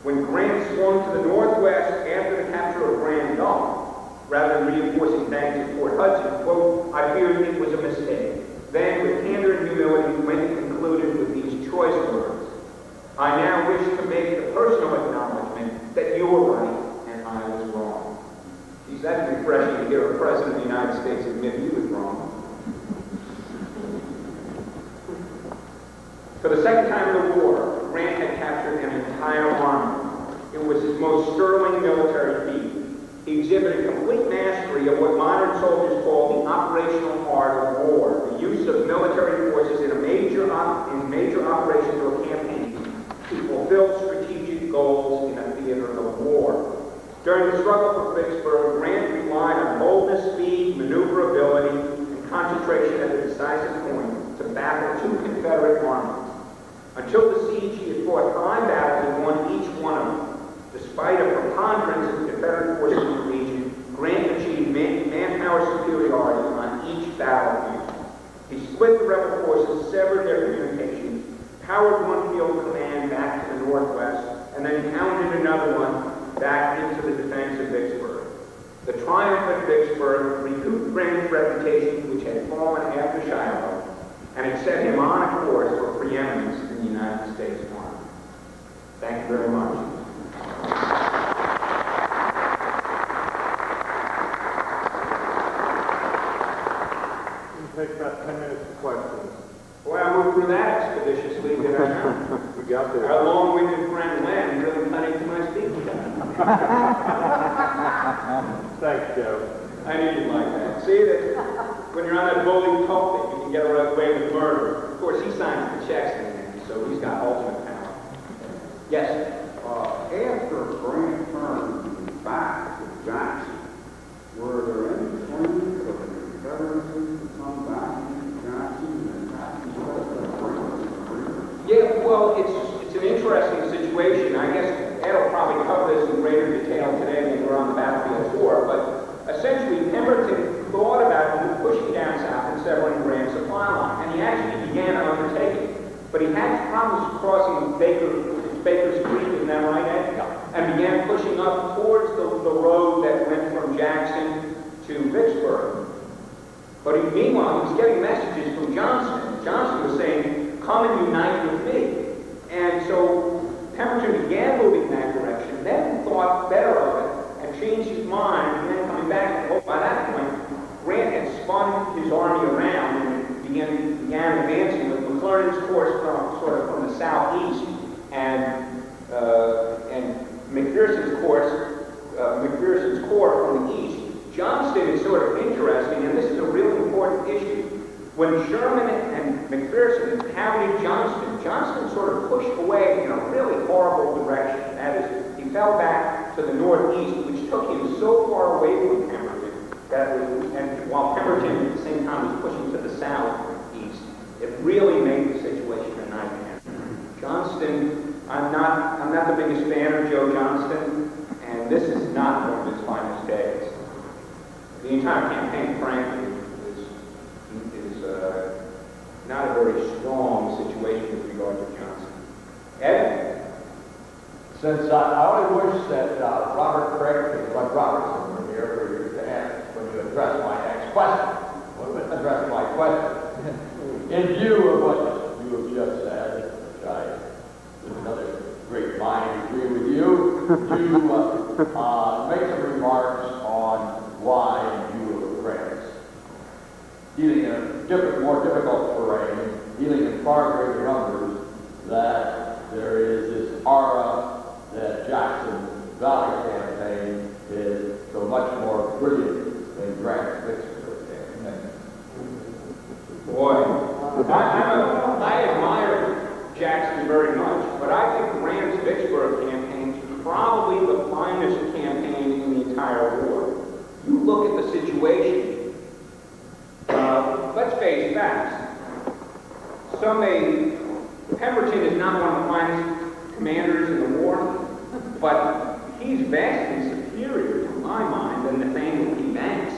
When Grant swung to the northwest after the capture of Grand Gulf, rather than reinforcing Banks at Port Hudson, quote, I feared it was a mistake. Then, with candor and humility, Lincoln concluded with these choice words. I now wish to make the personal acknowledgement that you were right and I was wrong. Geez, that's refreshing to hear a president of the United States admit he was wrong. For the second time in the war, Grant had captured an entire army. It was his most sterling military feat. He exhibited complete mastery of what modern soldiers call the operational art of war, the use of military forces in major operations or campaigns to fulfill strategic goals in a theater of war. During the struggle for Vicksburg, Grant relied on boldness, speed, maneuverability, and concentration at the decisive point to baffle two Confederate armies. Until the siege, he had fought 5 battles and won each one of them. Despite a preponderance of Confederate forces in the region, Grant achieved manpower superiority on each battlefield. He split the rebel forces, severed their communications, powered one field command back to the northwest, and then pounded another one back into the defense of Vicksburg. The triumph at Vicksburg recouped Grant's reputation, which had fallen after Shiloh, and it set him on a course for preeminence in the United States Army. Thank you very much. Take about 10 minutes for questions. Boy, I moved through that expeditiously, did I not? We got there. Our long-winded friend Len really cutting to my speech time. Thanks, Joe. I knew you'd like that. See that when you're on that bully pulpit, you can get away with murder. Of course, he signs the checks in the end, so he's got ultimate power. Yes? After Grant turned back to Jackson, were there any plans of the Confederacy to come back to Jackson and Jackson was Yeah, well, it's an interesting situation. I guess Ed will probably cover this in greater detail today when we're on the battlefield floor, but essentially Pemberton thought about pushing down south and severing Grant's supply line, and he actually began to undertake it. But he had problems crossing Baker's Creek, isn't that right, Ed? Yeah. And began pushing up towards the road that went from Jackson to Vicksburg. But meanwhile, he was getting messages from Johnston. Johnston was saying, come and unite with me. And so Pemberton began moving in that direction, then thought better of it, and changed his mind, and then coming back, oh, by that point, Grant had spun his army around and began advancing with McClernand's course from the southeast, and McPherson's corps from the east. Johnston is sort of interesting, and this is a really important issue. When Sherman and McPherson inhabited Johnston sort of pushed away in a really horrible direction. That is, he fell back to the northeast, which took him so far away from Pemberton, and while Pemberton at the same time was pushing to the southeast, it really made the situation a nightmare. Johnston, I'm not the biggest fan of Joe Johnston, and this is not one of his finest days. The entire campaign, frankly, is not a very strong situation with regard to Johnson. Ed? Since I only wish that Robert Craig and Bud Robertson were here for you to ask when you address my next question. Address my question. In view of what you have just said, which I, with another great mind, agree with you, to make some remarks on why you have Grant's dealing in a more difficult terrain, dealing in far greater numbers, that there is this aura that Jackson Valley campaign is so much more brilliant than Grant's Vicksburg campaign. Boy, I admire Jackson very much, but I think Grant's Vicksburg campaign is probably the finest campaign in the entire war. You look at the situation situation, let's face facts. Pemberton is not one of the finest commanders in the war, but he's vastly superior, to my mind, than Nathaniel P. Banks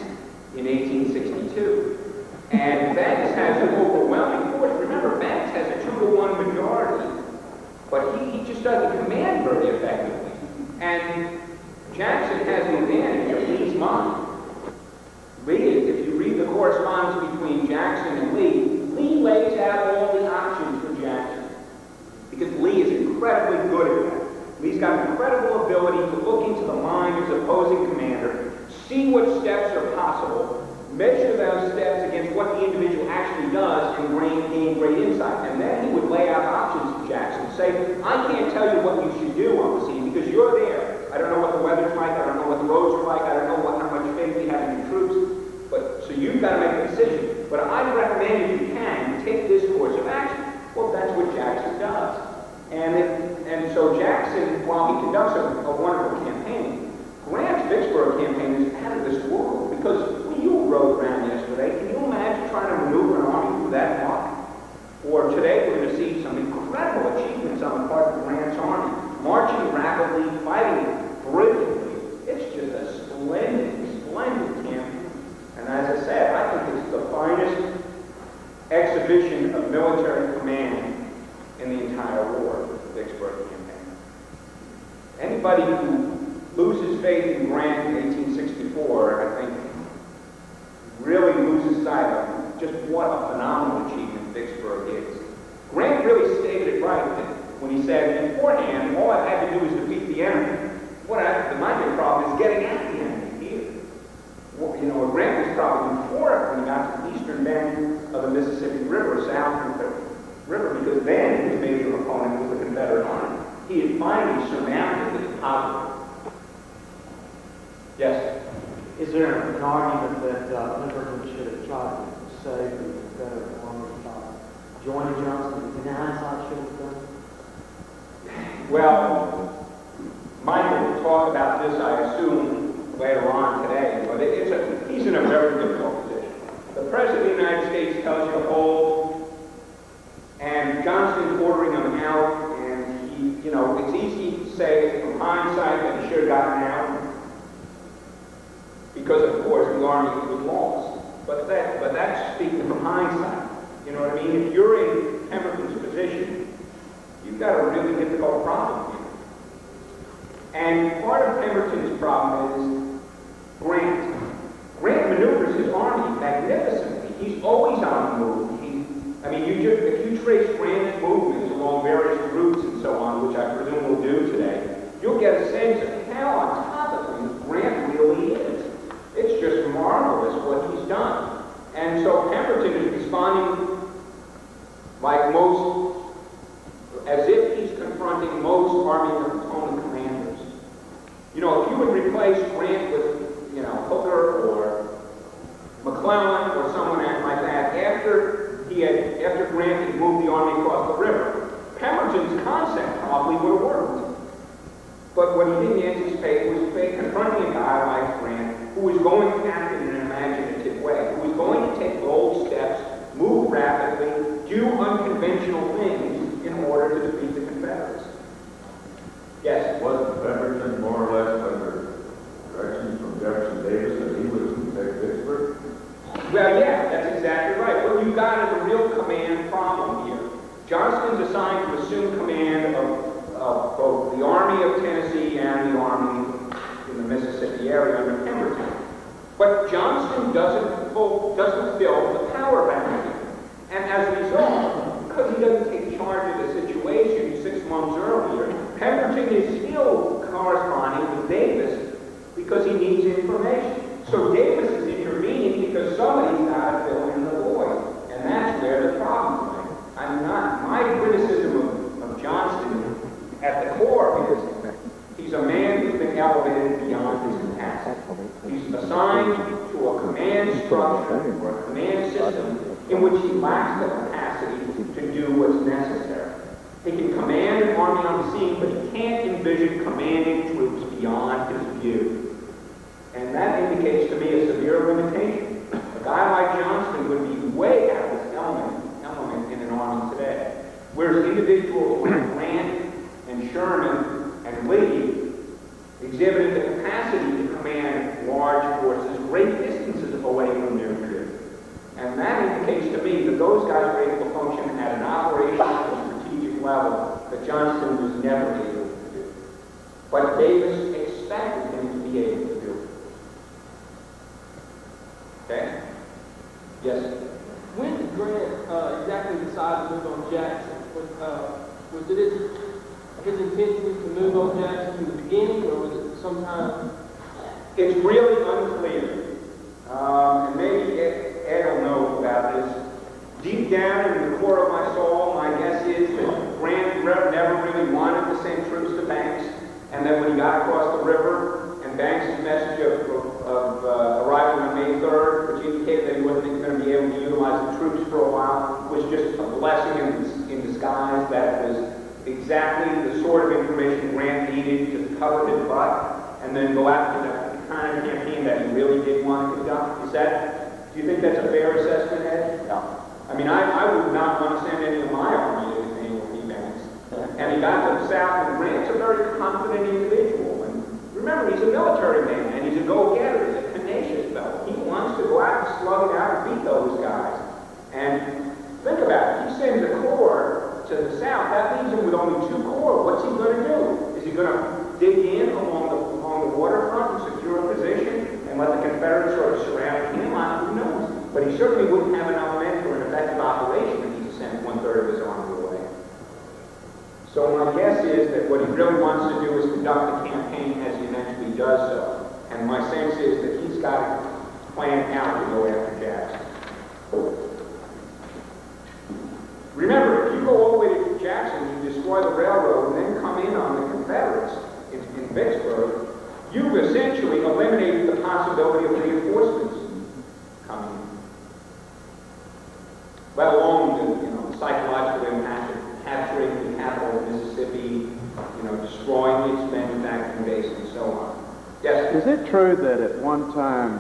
in 1862. And Banks has an overwhelming force. Remember, Banks has a 2-to-1 majority, but he just doesn't command very effectively. And Jackson has the advantage of Lee's mind. If you read the correspondence between Jackson and Lee lays out all the options for Jackson, because Lee is incredibly good at that. Lee's got incredible ability to look into the mind of his opposing commander, see what steps are possible, measure those steps against what the individual actually does, and gain great insight. And then he would lay out options to Jackson, say, I can't tell you what you should do on the scene because you're there. I don't know what the weather's like, I don't know what the roads are like, I don't know how much faith you have in your troops, so you've got to make a decision. But I'd recommend, if you can, you take this course of action. Well, that's what Jackson does. And so Jackson, while he conducts a wonderful campaign, Grant's Vicksburg campaign is out of this world, because when you rode around yesterday, can you imagine trying to maneuver an army through that muck? Or today we're going to see some incredible achievements on the part of Grant's army, marching rapidly, fighting brilliantly. It's just a splendid campaign. And as I said, I think it's the finest exhibition of military command in the entire war, the Vicksburg campaign. Anybody who loses faith in Grant in 1864, I think, really loses sight of just what a phenomenal achievement Vicksburg is. Grant really stated it right when he said, beforehand, all I had to do was defeat the enemy. My big problem is getting at the enemy here. Well, Grant was probably before when he got to the eastern bend of the Mississippi River, south of the river, because then his major opponent was the Confederate Army. He had finally surmounted the obstacle. Yes? Is there an argument that Pemberton should have tried to save the Confederate Army by joining Johnson? In hindsight, should have done? Well, Michael will talk about this, I assume, later on today, but he's in a very difficult position. The President of the United States tells you to hold, and Johnston's ordering him out, and it's easy to say from hindsight that he should have gotten out, because of course the army was lost. But that's speaking from hindsight. You know what I mean? If you're in Pemberton's position, you've got a really difficult problem here. And part of Pemberton's problem is Grant. Grant maneuvers his army magnificently. He's always on the move. If you trace Grant's movements along various routes and so on, which I presume we'll do today, you'll get a sense of how on top of things Grant really is. It's just marvelous what he's done. And so Pemberton is responding as if he's confronting most Army of the Potomac commanders. If you would replace Grant with, Hooker or McClellan or someone like that after Grant had moved the army across the river, Pemberton's concept probably would have worked. But what he didn't anticipate was confronting a guy like Grant, who was going to act in an imaginative way, who was going to take bold steps, move rapidly, do unconventional things in order to defeat the Confederates. Yes? Wasn't Pemberton more or less under directions from Jefferson Davis that he was to take Vicksburg? Well, yeah, that's exactly right. What you've got is a real command problem here. Johnston's assigned to assume command of both the Army of Tennessee and the Army in the Mississippi area under Pemberton. But Johnston doesn't fill the power boundary. And as a result, because he doesn't take charge of the situation 6 months earlier, Pemberton is still corresponding with Davis because he needs information. So Davis is intervening because somebody's got to fill in the void. And that's where the problem lies. My criticism of Johnston at the core is he's a man who's been elevated beyond his capacity. He's assigned to a command structure or a command system in which he lacks the capacity to do what's necessary. He can command an army on the scene, but he can't envision commanding troops beyond his view. And that indicates to me a severe limitation. A guy like Johnston would be way out of his element in an army today. Whereas individuals like Grant and Sherman and Lee exhibited the capacity to command large forces great distances away from their troops. And that indicates to me that those guys were able to function at an operational and strategic level that Johnston was never able to do. But Davis expected him to be able to do it. Okay? Yes? When did Grant exactly decide to move on Jackson? Was it his intention to move on Jackson in the beginning, or was it sometime? It's really unclear. And maybe Ed will know about this. Deep down in the core of my soul, my guess is that Grant never really wanted to send troops to Banks, and that when he got across the river, and Banks' message of arrival on May 3rd, which indicated that he wasn't going to be able to utilize the troops for a while, was just a blessing in disguise. That was exactly the sort of information Grant needed to cover his butt, and then go after the kind of campaign that he really did want to conduct. Do you think that's a fair assessment, Ed? No. I mean, I would not want to send any of my army to naval Banks. And he got to the south, and Grant's a very confident individual. And remember, he's a military man, and he's a go-getter. He's a tenacious fellow. He wants to go out and slug it out and beat those guys. And think about it. He sends a corps to the south. That leaves him with only 2 corps. What's he going to do? Is he going to dig in along the waterfront and secure a position and let the Confederates sort of surround him? Who knows? But he certainly wouldn't have enough men for an effective operation if he sent 1/3 of his army away. So my guess is that what he really wants to do is conduct the campaign as he eventually does so. And my sense is that he's got a plan out to go after Jackson. Remember, if you go all the way to Jackson, you destroy the railroad, and then come in on the Confederates in Vicksburg, you've essentially eliminated the possibility of reinforcements coming in. Let alone the psychological impact of capturing the capital of Mississippi, destroying its manufacturing base and so on. Yes? Is it true that at one time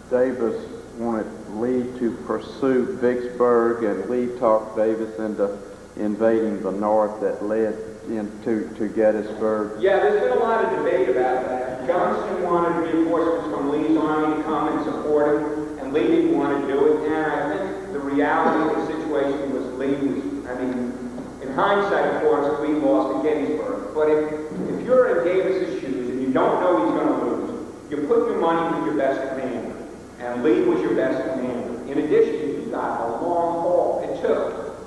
Davis wanted Lee to pursue Vicksburg, and Lee talked Davis into invading the north that led into Gettysburg? Yeah, there's been a lot of debate about that. Johnston wanted reinforcements from Lee's army to come and support him, and Lee didn't want to do it. And I think the reality of the situation was in hindsight, of course, Lee lost at Gettysburg. But if you're in Davis's shoes and you don't know he's going to lose, you put your money with your best commander. And Lee was your best commander. In addition, you got a long haul. It took,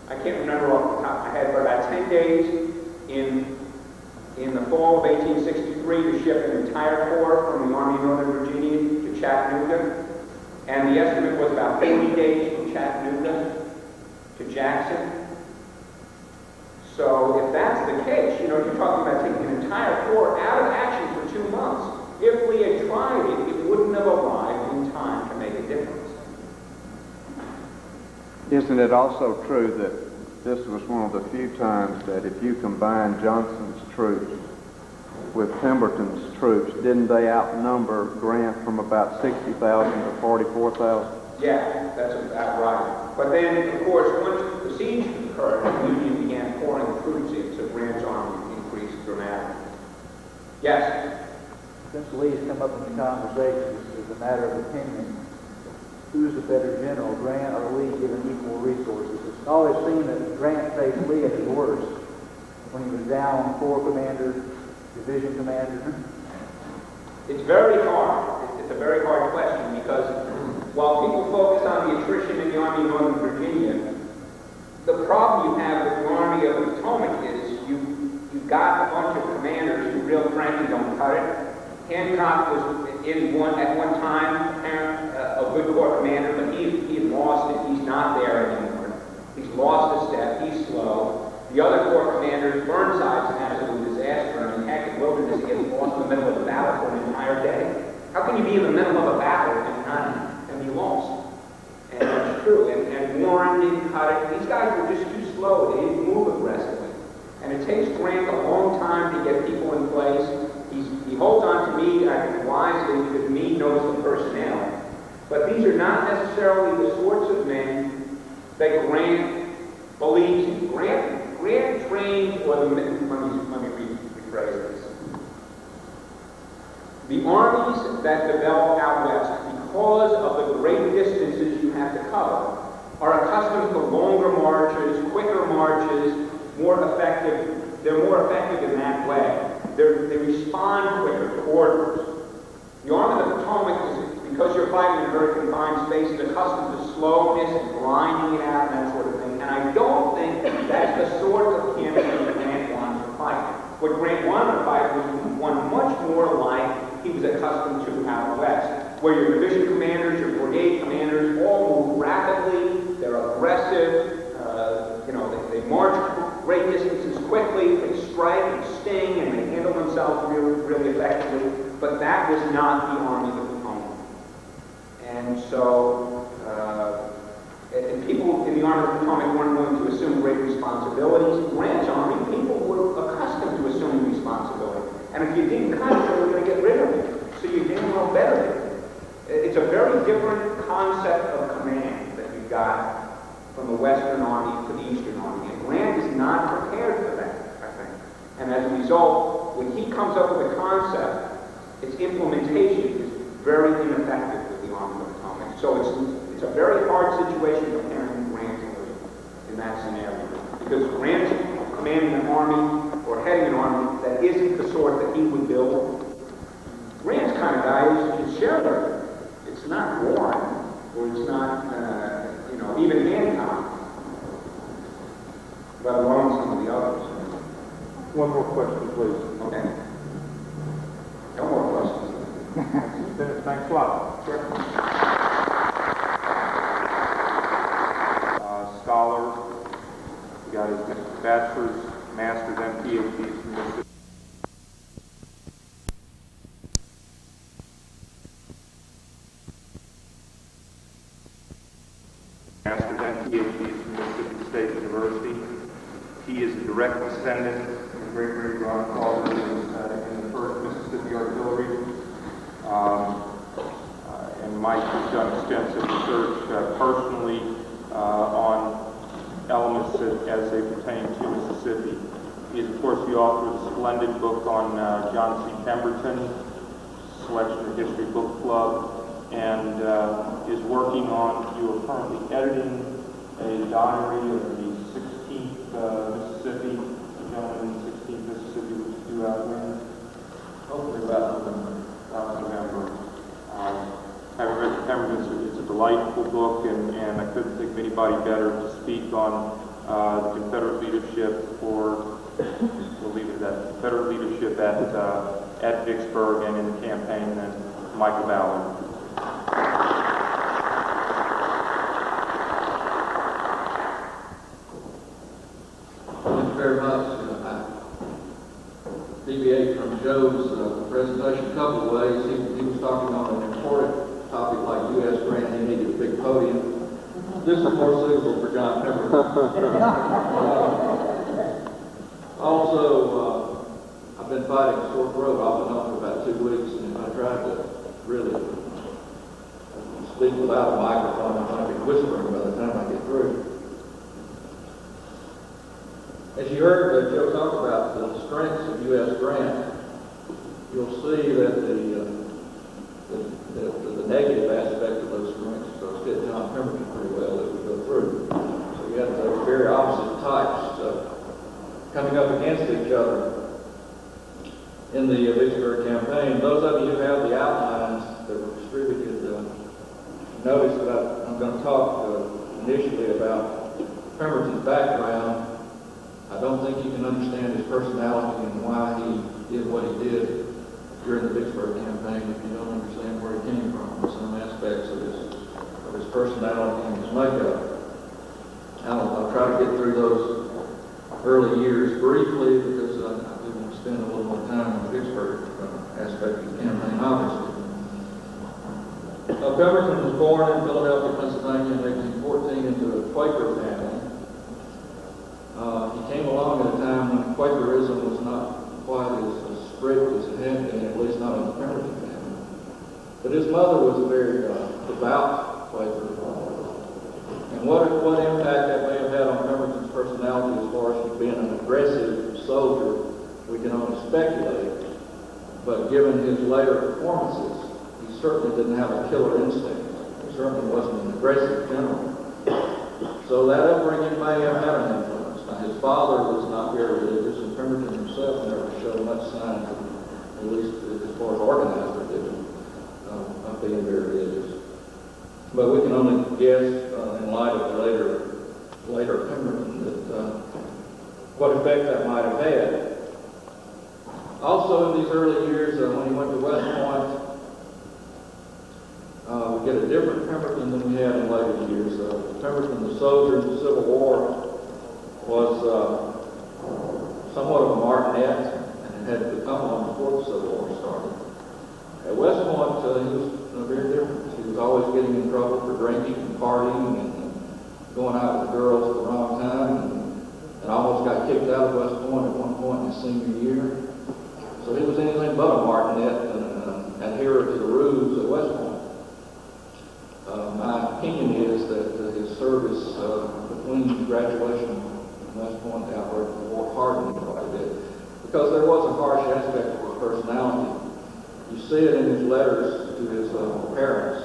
I can't remember off the top of my head, but about 10 days in the fall of 1863 to ship an entire corps from the Army of Northern Virginia to Chattanooga. And the estimate was about 50 days from Chattanooga to Jackson. So if that's the case, you're talking about taking an entire corps out of action for 2 months. If Lee had tried it, it wouldn't have arrived in time to make a difference. Isn't it also true that this was one of the few times that if you combine Johnson's troops with Pemberton's troops, didn't they outnumber Grant from about 60,000 to 44,000? Yeah, that's about right. But then, of course, once the siege occurred, the Union began pouring troops in, so Grant's army increased dramatically. Yes? Since Lee's come up in the conversation, it's a matter of opinion. Who's the better general, Grant or Lee, given equal resources? It's always seemed that Grant faced Lee at his worst, when he was down on corps commander, division commander. It's very hard. It's a very hard question because while people focus on the attrition in the Army of Northern Virginia, the problem you have with the Army of the Potomac is you've got a bunch of commanders who real frankly don't cut it. Hancock was at one time a good corps commander, but he had lost it. He's not there anymore. He's lost a step. He's slow. The other corps commanders, Burnside's an absolute disaster. I mean, heck, in Wilderness, he gets lost in the middle of the battle for an entire day. How can you be in the middle of a battle and be lost? And that's true. And Warren didn't cut it. These guys were just too slow. They didn't move aggressively. And it takes Grant a long time to get people in place, he holds on to Meade, I think, wisely because Meade knows the personnel. But these are not necessarily the sorts of men that Grant believes in. Grant trained, or let me rephrase this. The armies that develop out west, because of the great distances you have to cover, are accustomed to longer marches, quicker marches, more effective. They're more effective in that way. They respond quicker to orders. The Army of the Potomac is, because you're fighting in a very confined space, is accustomed to slowness and grinding it out and that sort of thing. And I don't think that's the sort of campaign that Grant wanted to fight. What Grant wanted to fight was one much more like he was accustomed to out west, where your division commanders, your brigade commanders all move rapidly, they're aggressive, they march great distances quickly, they strike and sting, and they handle themselves really, really effectively. But that was not the Army of the Potomac. And so, and people in the Army of the Potomac weren't willing to assume great responsibilities. Grant's Army, people were accustomed to assuming responsibility. And if you didn't cut it, they were going to get rid of it. So you didn't know better. It's a very different concept of command that you got from the Western Army to the Eastern Army. And Grant is not prepared for that, I think. And as a result, when he comes up with a concept, its implementation is very ineffective with the Army of the Potomac. So it's a very hard situation comparing Grant to Lee in that scenario. Because Grant's commanding an army or heading an army that isn't the sort that he would build. Grant's kind of guy is Sheridan. It's not Warren, or it's not, even Hancock, let alone some of the others. One more question, please. Okay. No more questions. Thanks a lot. Sure. Scholar, he got his bachelor's, master's, and PhDs from Mississippi. Master's and PhDs from Mississippi State University. He is a direct descendant of great-great-grandfather in the 1st Mississippi Artillery. And Mike has done extensive research personally on elements as they pertain to Mississippi. He is, of course, the author of a splendid book on John C. Pemberton, Selection of History Book Club, and is working on, you are currently editing a diary of the 16th Mississippi, the gentleman in the 16th Mississippi, which is due out when? Hopefully about November. Having read Pemberton, it's a delightful book, and I couldn't think of anybody better to speak on the Confederate leadership, or we'll leave it at that, Confederate leadership at Vicksburg and in the campaign than Michael Ballard. Thank you very much. I deviate from Joe's presentation a couple of ways. He was talking on an important topic like U.S. Grant. He needed a big podium. This is more suitable for John Pemberton. Also, I've been fighting a sore throat off and on for about 2 weeks, and I tried to really speak without a microphone. I'm going to be whispering by the time I get through. As you heard Joe talk about the strengths of U.S. Grant, you'll see that the negative aspect of those strengths fit John Pemberton pretty well as we go through. So you have those very opposite types coming up against each other in the Vicksburg Campaign. Those of you who have the outlines that were distributed notice that I'm going to talk initially about Pemberton's background. I don't think you can understand his personality and why he did what he did during the Vicksburg Campaign if you don't understand where he came from, some aspects of his personality and his makeup. I'll try to get through those early years briefly because I do want to spend a little more time on the Vicksburg aspect of the campaign, obviously. Pemberton was born in Philadelphia, Pennsylvania in 1814 into a Quaker family. He came along at a time when Quakerism was not quite as strict as it had But his mother was a very devout Quaker. And what impact that may have had on Pemberton's personality as far as being an aggressive soldier, we can only speculate. But given his later performances, he certainly didn't have a killer instinct. He certainly wasn't an aggressive general. So that upbringing may have had an influence. Now, his father was not very religious, and Pemberton himself never showed much sign of, at least as far as organized religion, of being very religious. But we can only guess, in light of the later Pemberton, that what effect that might have had. Also, in these early years, when he went to West Point, we get a different Pemberton than we had in later years. Pemberton, the soldier in the Civil War, was somewhat of a martinet, and had become one before the Civil War started. At West Point, he was very different. He was always getting in trouble for drinking and partying and going out with girls at the wrong time, and almost got kicked out of West Point at one point in his senior year. So he was anything but a martinet and an adherent to the rules at West Point. My opinion is that his service between graduation and West Point and outward the war hardened him quite a bit, because there was a harsh aspect to his personality. You see it in his letters to his parents.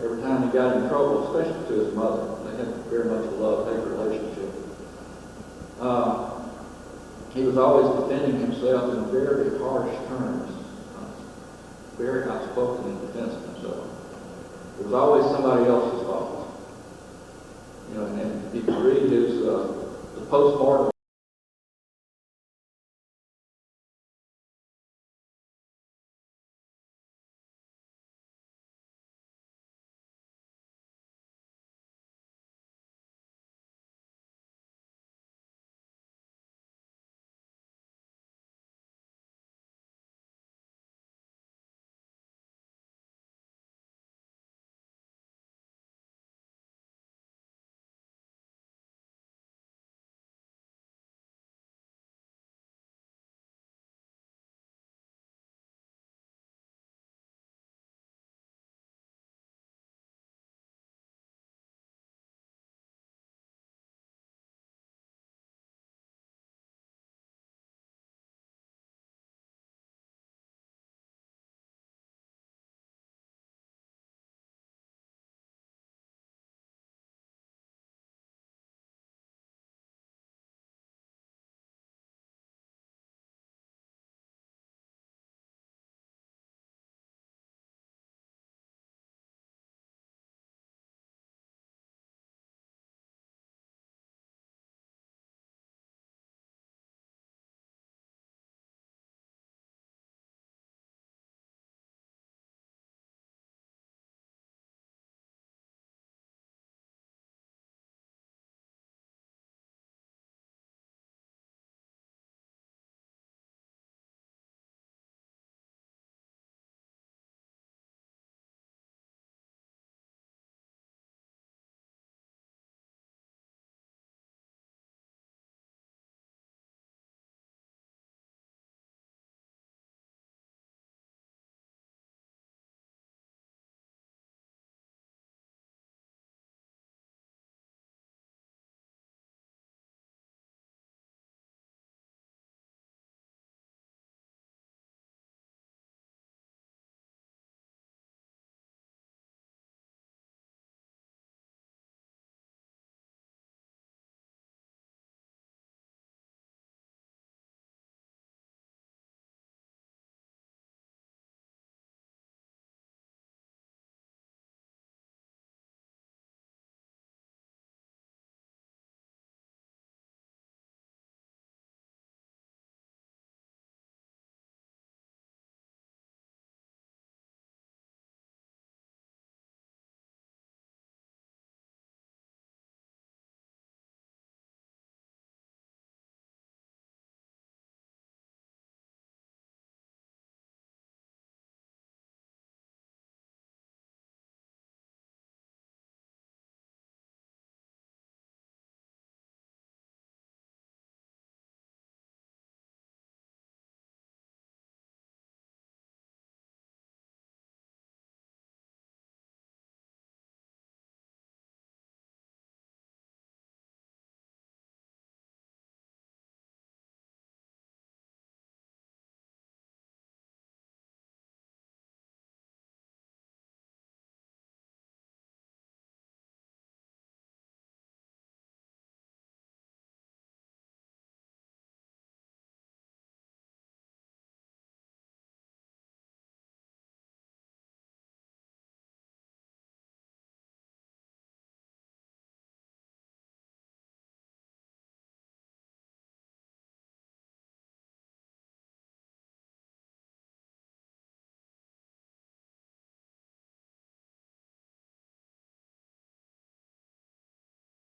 Every time he got in trouble, especially to his mother, they had very much a love-hate relationship. He was always defending himself in very harsh terms, very outspoken in defense of himself. It was always somebody else's fault. You know, and if you read his the postmortem